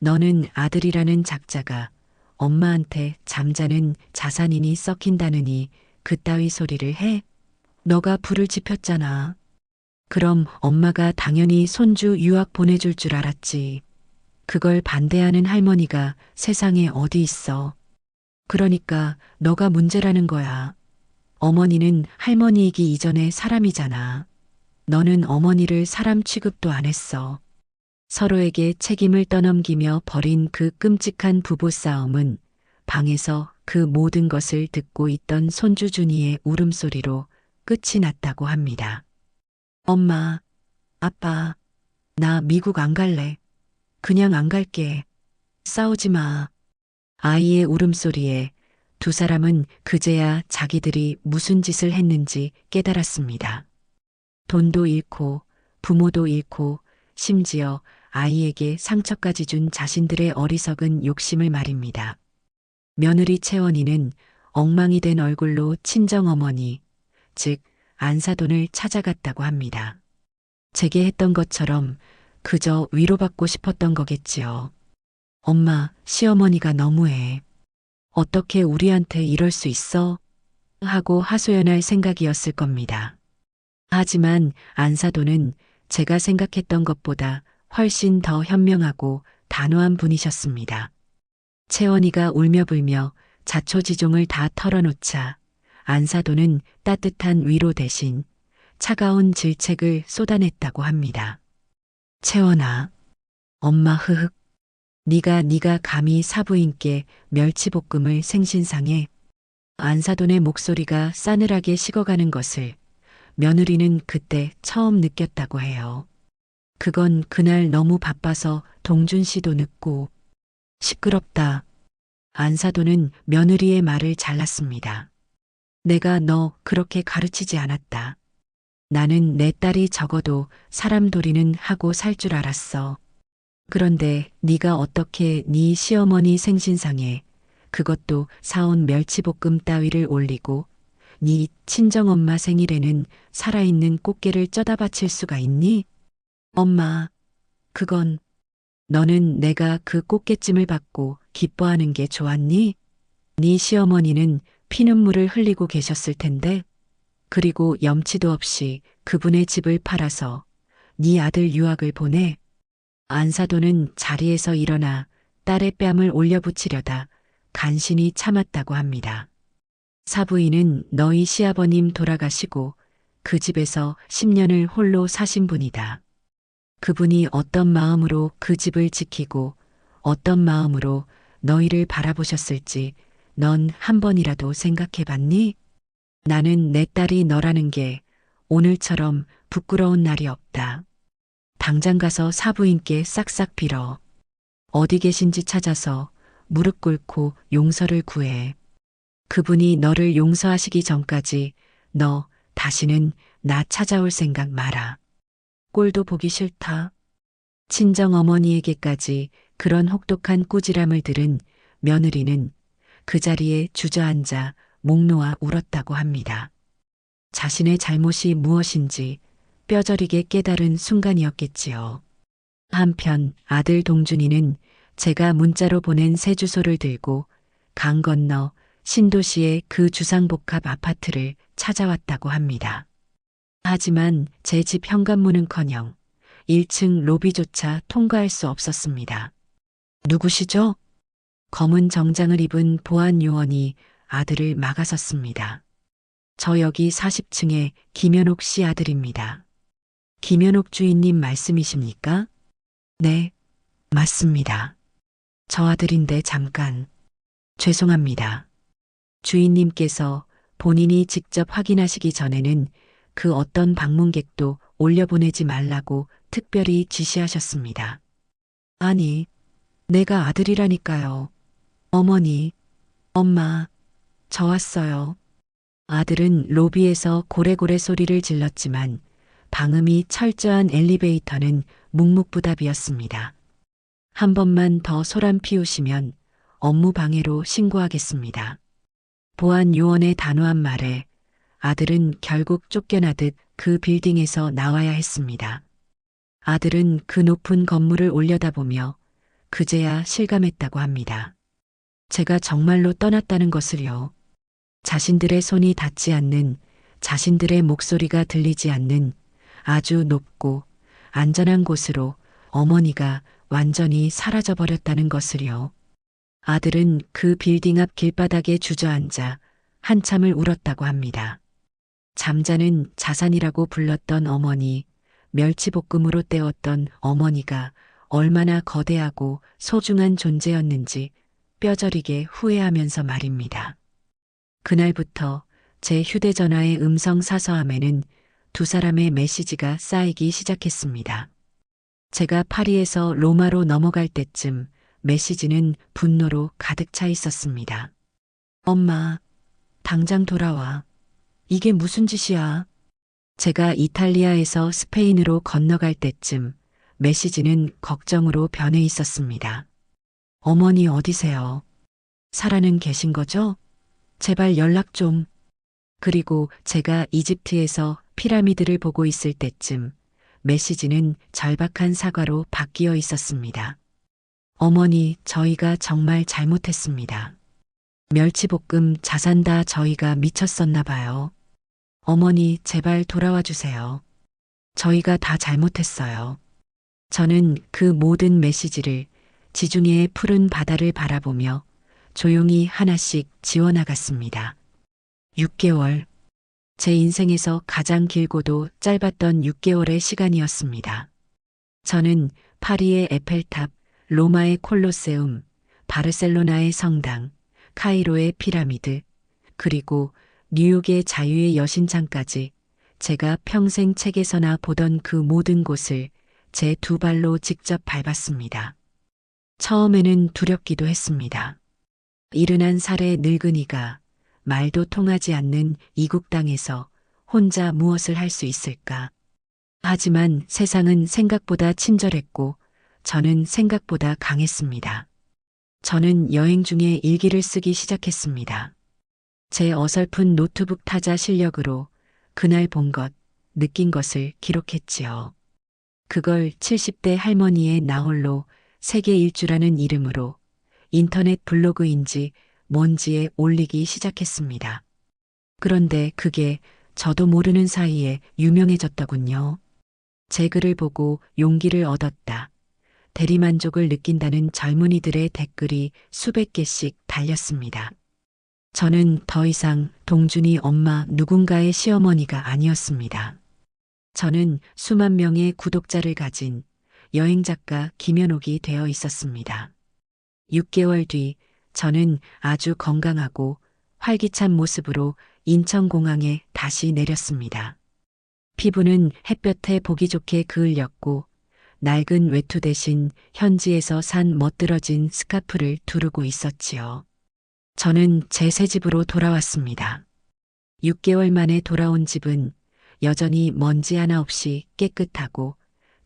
너는 아들이라는 작자가 엄마한테 잠자는 자산이니 썩힌다느니 그따위 소리를 해? 너가 불을 지폈잖아. 그럼 엄마가 당연히 손주 유학 보내줄 줄 알았지. 그걸 반대하는 할머니가 세상에 어디 있어. 그러니까 너가 문제라는 거야. 어머니는 할머니이기 이전에 사람이잖아. 너는 어머니를 사람 취급도 안 했어. 서로에게 책임을 떠넘기며 벌인 그 끔찍한 부부싸움은 방에서 그 모든 것을 듣고 있던 손주 준이의 울음소리로 끝이 났다고 합니다. 엄마, 아빠, 나 미국 안 갈래. 그냥 안 갈게. 싸우지 마. 아이의 울음소리에 두 사람은 그제야 자기들이 무슨 짓을 했는지 깨달았습니다. 돈도 잃고 부모도 잃고 심지어 아이에게 상처까지 준 자신들의 어리석은 욕심을 말입니다. 며느리 채원이는 엉망이 된 얼굴로 친정어머니, 즉 안사돈을 찾아갔다고 합니다. 제게 했던 것처럼 그저 위로받고 싶었던 거겠지요. 엄마, 시어머니가 너무해. 어떻게 우리한테 이럴 수 있어? 하고 하소연할 생각이었을 겁니다. 하지만 안사돈은 제가 생각했던 것보다 훨씬 더 현명하고 단호한 분이셨습니다. 채원이가 울며불며 자초지종을 다 털어놓자 안사돈은 따뜻한 위로 대신 차가운 질책을 쏟아냈다고 합니다. 채원아, 엄마 흐흑. 네가 감히 사부인께 멸치볶음을 생신상에. 안사돈의 목소리가 싸늘하게 식어가는 것을 며느리는 그때 처음 느꼈다고 해요. 그건 그날 너무 바빠서 동준 씨도 늦고. 시끄럽다. 안사돈은 며느리의 말을 잘랐습니다. 내가 너 그렇게 가르치지 않았다. 나는 내 딸이 적어도 사람 도리는 하고 살 줄 알았어. 그런데 네가 어떻게 네 시어머니 생신상에 그것도 사온 멸치볶음 따위를 올리고 네 친정엄마 생일에는 살아있는 꽃게를 쪄다 바칠 수가 있니? 엄마, 그건 너는 내가 그 꽃게찜을 받고 기뻐하는 게 좋았니? 네 시어머니는 피눈물을 흘리고 계셨을 텐데 그리고 염치도 없이 그분의 집을 팔아서 네 아들 유학을 보내. 안사돈은 자리에서 일어나 딸의 뺨을 올려붙이려다 간신히 참았다고 합니다. 사부인은 너희 시아버님 돌아가시고 그 집에서 10년을 홀로 사신 분이다. 그분이 어떤 마음으로 그 집을 지키고 어떤 마음으로 너희를 바라보셨을지 넌 한 번이라도 생각해 봤니? 나는 내 딸이 너라는 게 오늘처럼 부끄러운 날이 없다. 당장 가서 사부인께 싹싹 빌어. 어디 계신지 찾아서 무릎 꿇고 용서를 구해. 그분이 너를 용서하시기 전까지 너 다시는 나 찾아올 생각 마라. 꼴도 보기 싫다. 친정 어머니에게까지 그런 혹독한 꾸지람을 들은 며느리는 그 자리에 주저앉아 목 놓아 울었다고 합니다. 자신의 잘못이 무엇인지 뼈저리게 깨달은 순간이었겠지요. 한편 아들 동준이는 제가 문자로 보낸 새 주소를 들고 강 건너 신도시의 그 주상복합 아파트를 찾아왔다고 합니다. 하지만 제 집 현관문은커녕 1층 로비조차 통과할 수 없었습니다. 누구시죠? 검은 정장을 입은 보안 요원이 아들을 막아섰습니다. 저 여기 40층의 김현옥 씨 아들입니다. 김현옥 주인님 말씀이십니까? 네, 맞습니다. 저 아들인데 잠깐. 죄송합니다. 주인님께서 본인이 직접 확인하시기 전에는 그 어떤 방문객도 올려보내지 말라고 특별히 지시하셨습니다. 아니, 내가 아들이라니까요. 어머니, 엄마, 저 왔어요. 아들은 로비에서 고래고래 소리를 질렀지만 방음이 철저한 엘리베이터는 묵묵부답이었습니다. 한 번만 더 소란 피우시면 업무 방해로 신고하겠습니다. 보안 요원의 단호한 말에 아들은 결국 쫓겨나듯 그 빌딩에서 나와야 했습니다. 아들은 그 높은 건물을 올려다보며 그제야 실감했다고 합니다. 제가 정말로 떠났다는 것을요. 자신들의 손이 닿지 않는, 자신들의 목소리가 들리지 않는 아주 높고 안전한 곳으로 어머니가 완전히 사라져버렸다는 것을요. 아들은 그 빌딩 앞 길바닥에 주저앉아 한참을 울었다고 합니다. 잠자는 자산이라고 불렀던 어머니, 멸치볶음으로 때웠던 어머니가 얼마나 거대하고 소중한 존재였는지 뼈저리게 후회하면서 말입니다. 그날부터 제 휴대전화의 음성 사서함에는 두 사람의 메시지가 쌓이기 시작했습니다. 제가 파리에서 로마로 넘어갈 때쯤 메시지는 분노로 가득 차 있었습니다. 엄마, 당장 돌아와. 이게 무슨 짓이야? 제가 이탈리아에서 스페인으로 건너갈 때쯤 메시지는 걱정으로 변해 있었습니다. 어머니 어디세요? 살아는 계신 거죠? 제발 연락 좀. 그리고 제가 이집트에서 피라미드를 보고 있을 때쯤 메시지는 절박한 사과로 바뀌어 있었습니다. 어머니, 저희가 정말 잘못했습니다. 멸치볶음 자산 다 저희가 미쳤었나 봐요. 어머니, 제발 돌아와 주세요. 저희가 다 잘못했어요. 저는 그 모든 메시지를 지중해의 푸른 바다를 바라보며 조용히 하나씩 지워나갔습니다. 6개월. 제 인생에서 가장 길고도 짧았던 6개월의 시간이었습니다. 저는 파리의 에펠탑, 로마의 콜로세움, 바르셀로나의 성당, 카이로의 피라미드, 그리고 뉴욕의 자유의 여신상까지 제가 평생 책에서나 보던 그 모든 곳을 제 두 발로 직접 밟았습니다. 처음에는 두렵기도 했습니다. 이른한 살의 늙은이가 말도 통하지 않는 이국 땅에서 혼자 무엇을 할 수 있을까? 하지만 세상은 생각보다 친절했고 저는 생각보다 강했습니다. 저는 여행 중에 일기를 쓰기 시작했습니다. 제 어설픈 노트북 타자 실력으로 그날 본 것, 느낀 것을 기록했지요. 그걸 70대 할머니의 나홀로 세계 일주라는 이름으로 인터넷 블로그인지 뭔지에 올리기 시작했습니다. 그런데 그게 저도 모르는 사이에 유명해졌더군요. 제 글을 보고 용기를 얻었다. 대리만족을 느낀다는 젊은이들의 댓글이 수백 개씩 달렸습니다. 저는 더 이상 동준이 엄마 누군가의 시어머니가 아니었습니다. 저는 수만 명의 구독자를 가진 여행작가 김연옥이 되어 있었습니다. 6개월 뒤 저는 아주 건강하고 활기찬 모습으로 인천공항에 다시 내렸습니다. 피부는 햇볕에 보기 좋게 그을렸고 낡은 외투 대신 현지에서 산 멋들어진 스카프를 두르고 있었지요. 저는 제 새 집으로 돌아왔습니다. 6개월 만에 돌아온 집은 여전히 먼지 하나 없이 깨끗하고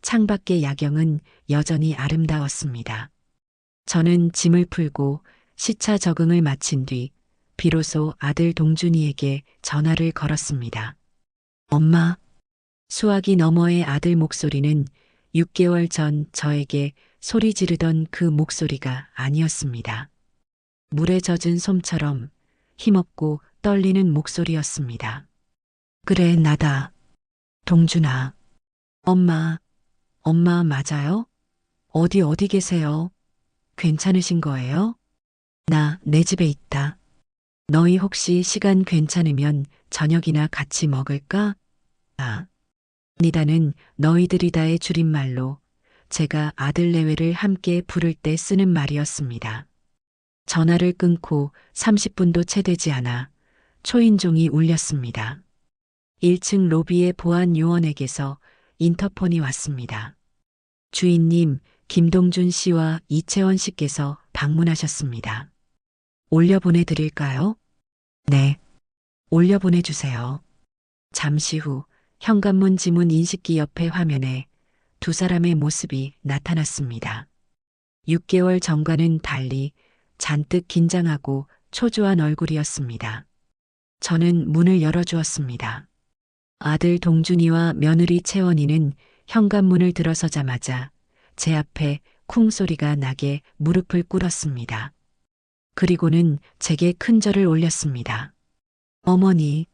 창밖의 야경은 여전히 아름다웠습니다. 저는 짐을 풀고 시차 적응을 마친 뒤 비로소 아들 동준이에게 전화를 걸었습니다. 엄마, 수화기 너머의 아들 목소리는 6개월 전 저에게 소리 지르던 그 목소리가 아니었습니다. 물에 젖은 솜처럼 힘없고 떨리는 목소리였습니다. 그래, 나다. 동준아. 엄마 맞아요? 어디 계세요? 괜찮으신 거예요? 나 내 집에 있다. 너희 혹시 시간 괜찮으면 저녁이나 같이 먹을까? 니다는 너희들이다의 줄임말로 제가 아들 내외를 함께 부를 때 쓰는 말이었습니다. 전화를 끊고 30분도 채 되지 않아 초인종이 울렸습니다. 1층 로비의 보안 요원에게서 인터폰이 왔습니다. 주인님, 김동준 씨와 이채원 씨께서 방문하셨습니다. 올려보내드릴까요? 네, 올려보내주세요. 잠시 후 현관문 지문 인식기 옆에 화면에 두 사람의 모습이 나타났습니다. 6개월 전과는 달리 잔뜩 긴장하고 초조한 얼굴이었습니다. 저는 문을 열어주었습니다. 아들 동준이와 며느리 채원이는 현관문을 들어서자마자 제 앞에 쿵 소리가 나게 무릎을 꿇었습니다. 그리고는 제게 큰 절을 올렸습니다. 어머니,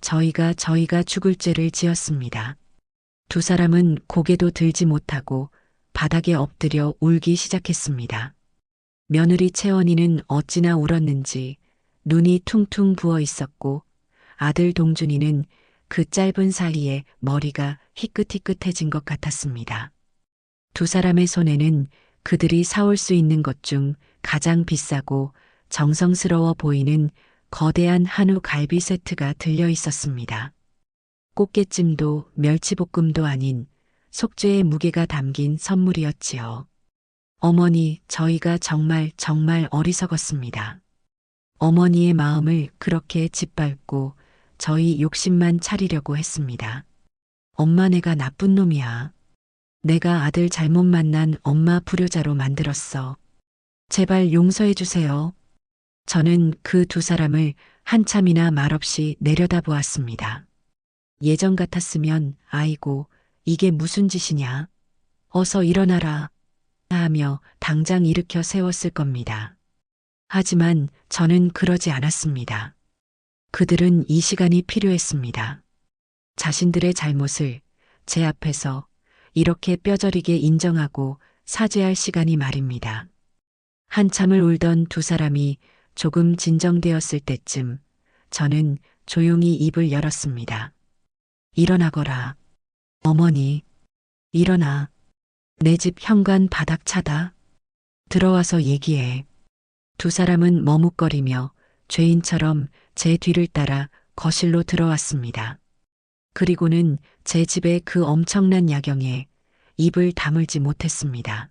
저희가 죽을 죄를 지었습니다. 두 사람은 고개도 들지 못하고 바닥에 엎드려 울기 시작했습니다. 며느리 채원이는 어찌나 울었는지 눈이 퉁퉁 부어 있었고 아들 동준이는 그 짧은 사이에 머리가 희끗희끗해진 것 같았습니다. 두 사람의 손에는 그들이 사올 수 있는 것 중 가장 비싸고 정성스러워 보이는 거대한 한우 갈비 세트가 들려 있었습니다. 꽃게찜도 멸치볶음도 아닌 속죄의 무게가 담긴 선물이었지요. 어머니, 저희가 정말 어리석었습니다. 어머니의 마음을 그렇게 짓밟고 저희 욕심만 차리려고 했습니다. 엄마, 내가 나쁜 놈이야. 내가 아들 잘못 만난 엄마 불효자로 만들었어. 제발 용서해 주세요. 저는 그 두 사람을 한참이나 말없이 내려다보았습니다. 예전 같았으면 아이고 이게 무슨 짓이냐. 어서 일어나라 하며 당장 일으켜 세웠을 겁니다. 하지만 저는 그러지 않았습니다. 그들은 이 시간이 필요했습니다. 자신들의 잘못을 제 앞에서 이렇게 뼈저리게 인정하고 사죄할 시간이 말입니다. 한참을 울던 두 사람이 조금 진정되었을 때쯤 저는 조용히 입을 열었습니다. 일어나거라. 어머니, 일어나. 내 집 현관 바닥 차다. 들어와서 얘기해. 두 사람은 머뭇거리며 죄인처럼 제 뒤를 따라 거실로 들어왔습니다. 그리고는 제 집의 그 엄청난 야경에 입을 다물지 못했습니다.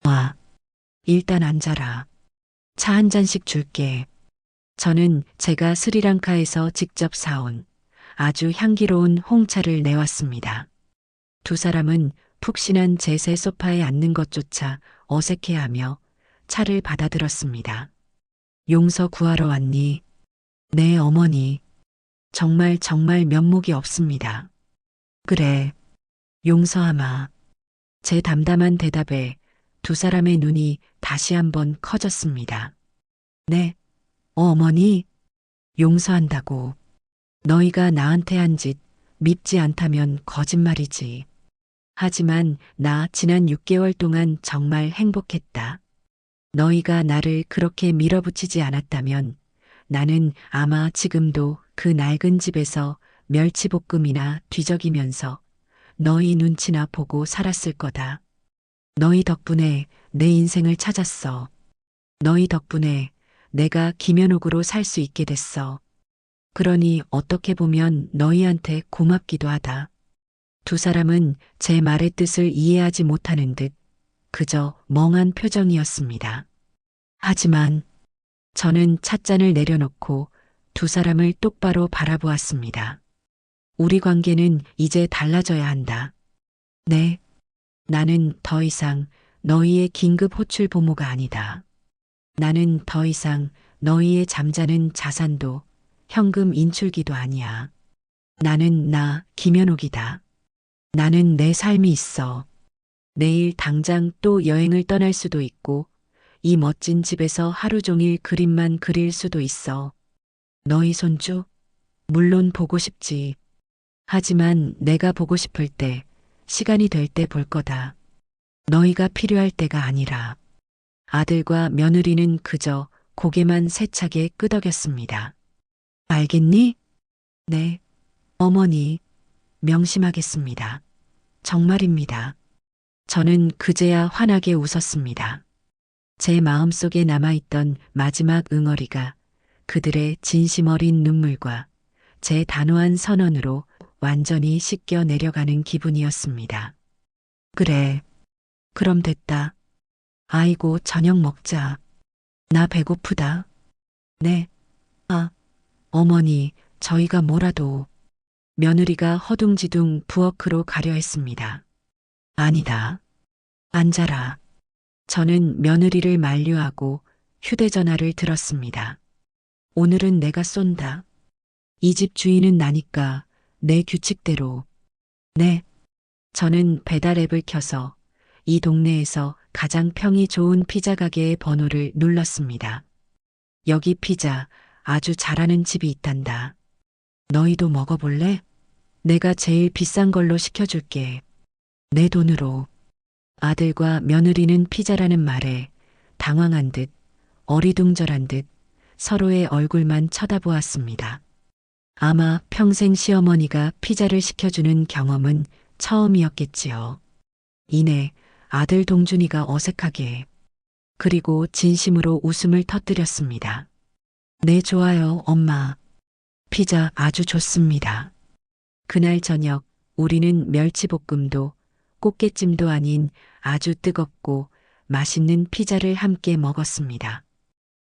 와, 일단 앉아라. 차 한 잔씩 줄게. 저는 제가 스리랑카에서 직접 사온 아주 향기로운 홍차를 내왔습니다. 두 사람은 푹신한 제세 소파에 앉는 것조차 어색해하며 차를 받아들었습니다. 용서 구하러 왔니? 네, 어머니. 정말 면목이 없습니다. 그래. 용서하마. 제 담담한 대답에 두 사람의 눈이 다시 한번 커졌습니다. 네. 어머니. 용서한다고. 너희가 나한테 한 짓 밉지 않다면 거짓말이지. 하지만 나 지난 6개월 동안 정말 행복했다. 너희가 나를 그렇게 밀어붙이지 않았다면 나는 아마 지금도 그 낡은 집에서 멸치볶음이나 뒤적이면서 너희 눈치나 보고 살았을 거다. 너희 덕분에 내 인생을 찾았어. 너희 덕분에 내가 김현옥으로 살 수 있게 됐어. 그러니 어떻게 보면 너희한테 고맙기도 하다. 두 사람은 제 말의 뜻을 이해하지 못하는 듯 그저 멍한 표정이었습니다. 하지만 저는 찻잔을 내려놓고 두 사람을 똑바로 바라보았습니다. 우리 관계는 이제 달라져야 한다. 네, 나는 더 이상 너희의 긴급 호출 보모가 아니다. 나는 더 이상 너희의 잠자는 자산도 현금 인출기도 아니야. 나는 나 김현옥이다. 나는 내 삶이 있어. 내일 당장 또 여행을 떠날 수도 있고 이 멋진 집에서 하루 종일 그림만 그릴 수도 있어. 너희 손주? 물론 보고 싶지. 하지만 내가 보고 싶을 때, 시간이 될 때 볼 거다. 너희가 필요할 때가 아니라. 아들과 며느리는 그저 고개만 세차게 끄덕였습니다. 알겠니? 네, 어머니. 명심하겠습니다. 정말입니다. 저는 그제야 환하게 웃었습니다. 제 마음속에 남아있던 마지막 응어리가 그들의 진심 어린 눈물과 제 단호한 선언으로 완전히 씻겨 내려가는 기분이었습니다. 그래, 그럼 됐다. 아이고, 저녁 먹자. 나 배고프다. 네. 아, 어머니, 저희가 뭐라도. 며느리가 허둥지둥 부엌으로 가려 했습니다. 아니다. 앉아라. 저는 며느리를 만류하고 휴대전화를 들었습니다. 오늘은 내가 쏜다. 이 집 주인은 나니까 내 규칙대로. 네. 저는 배달 앱을 켜서 이 동네에서 가장 평이 좋은 피자 가게의 번호를 눌렀습니다. 여기 피자 아주 잘하는 집이 있단다. 너희도 먹어볼래? 내가 제일 비싼 걸로 시켜줄게. 내 돈으로. 아들과 며느리는 피자라는 말에 당황한 듯 어리둥절한 듯 서로의 얼굴만 쳐다보았습니다. 아마 평생 시어머니가 피자를 시켜주는 경험은 처음이었겠지요. 이내 아들 동준이가 어색하게 그리고 진심으로 웃음을 터뜨렸습니다. 네, 좋아요, 엄마. 피자 아주 좋습니다. 그날 저녁 우리는 멸치볶음도 꽃게찜도 아닌 아주 뜨겁고 맛있는 피자를 함께 먹었습니다.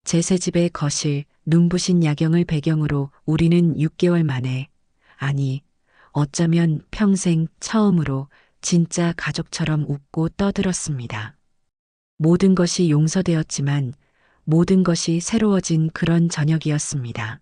제 새집의 거실, 눈부신 야경을 배경으로 우리는 6개월 만에, 아니, 어쩌면 평생 처음으로 진짜 가족처럼 웃고 떠들었습니다. 모든 것이 용서되었지만 모든 것이 새로워진 그런 저녁이었습니다.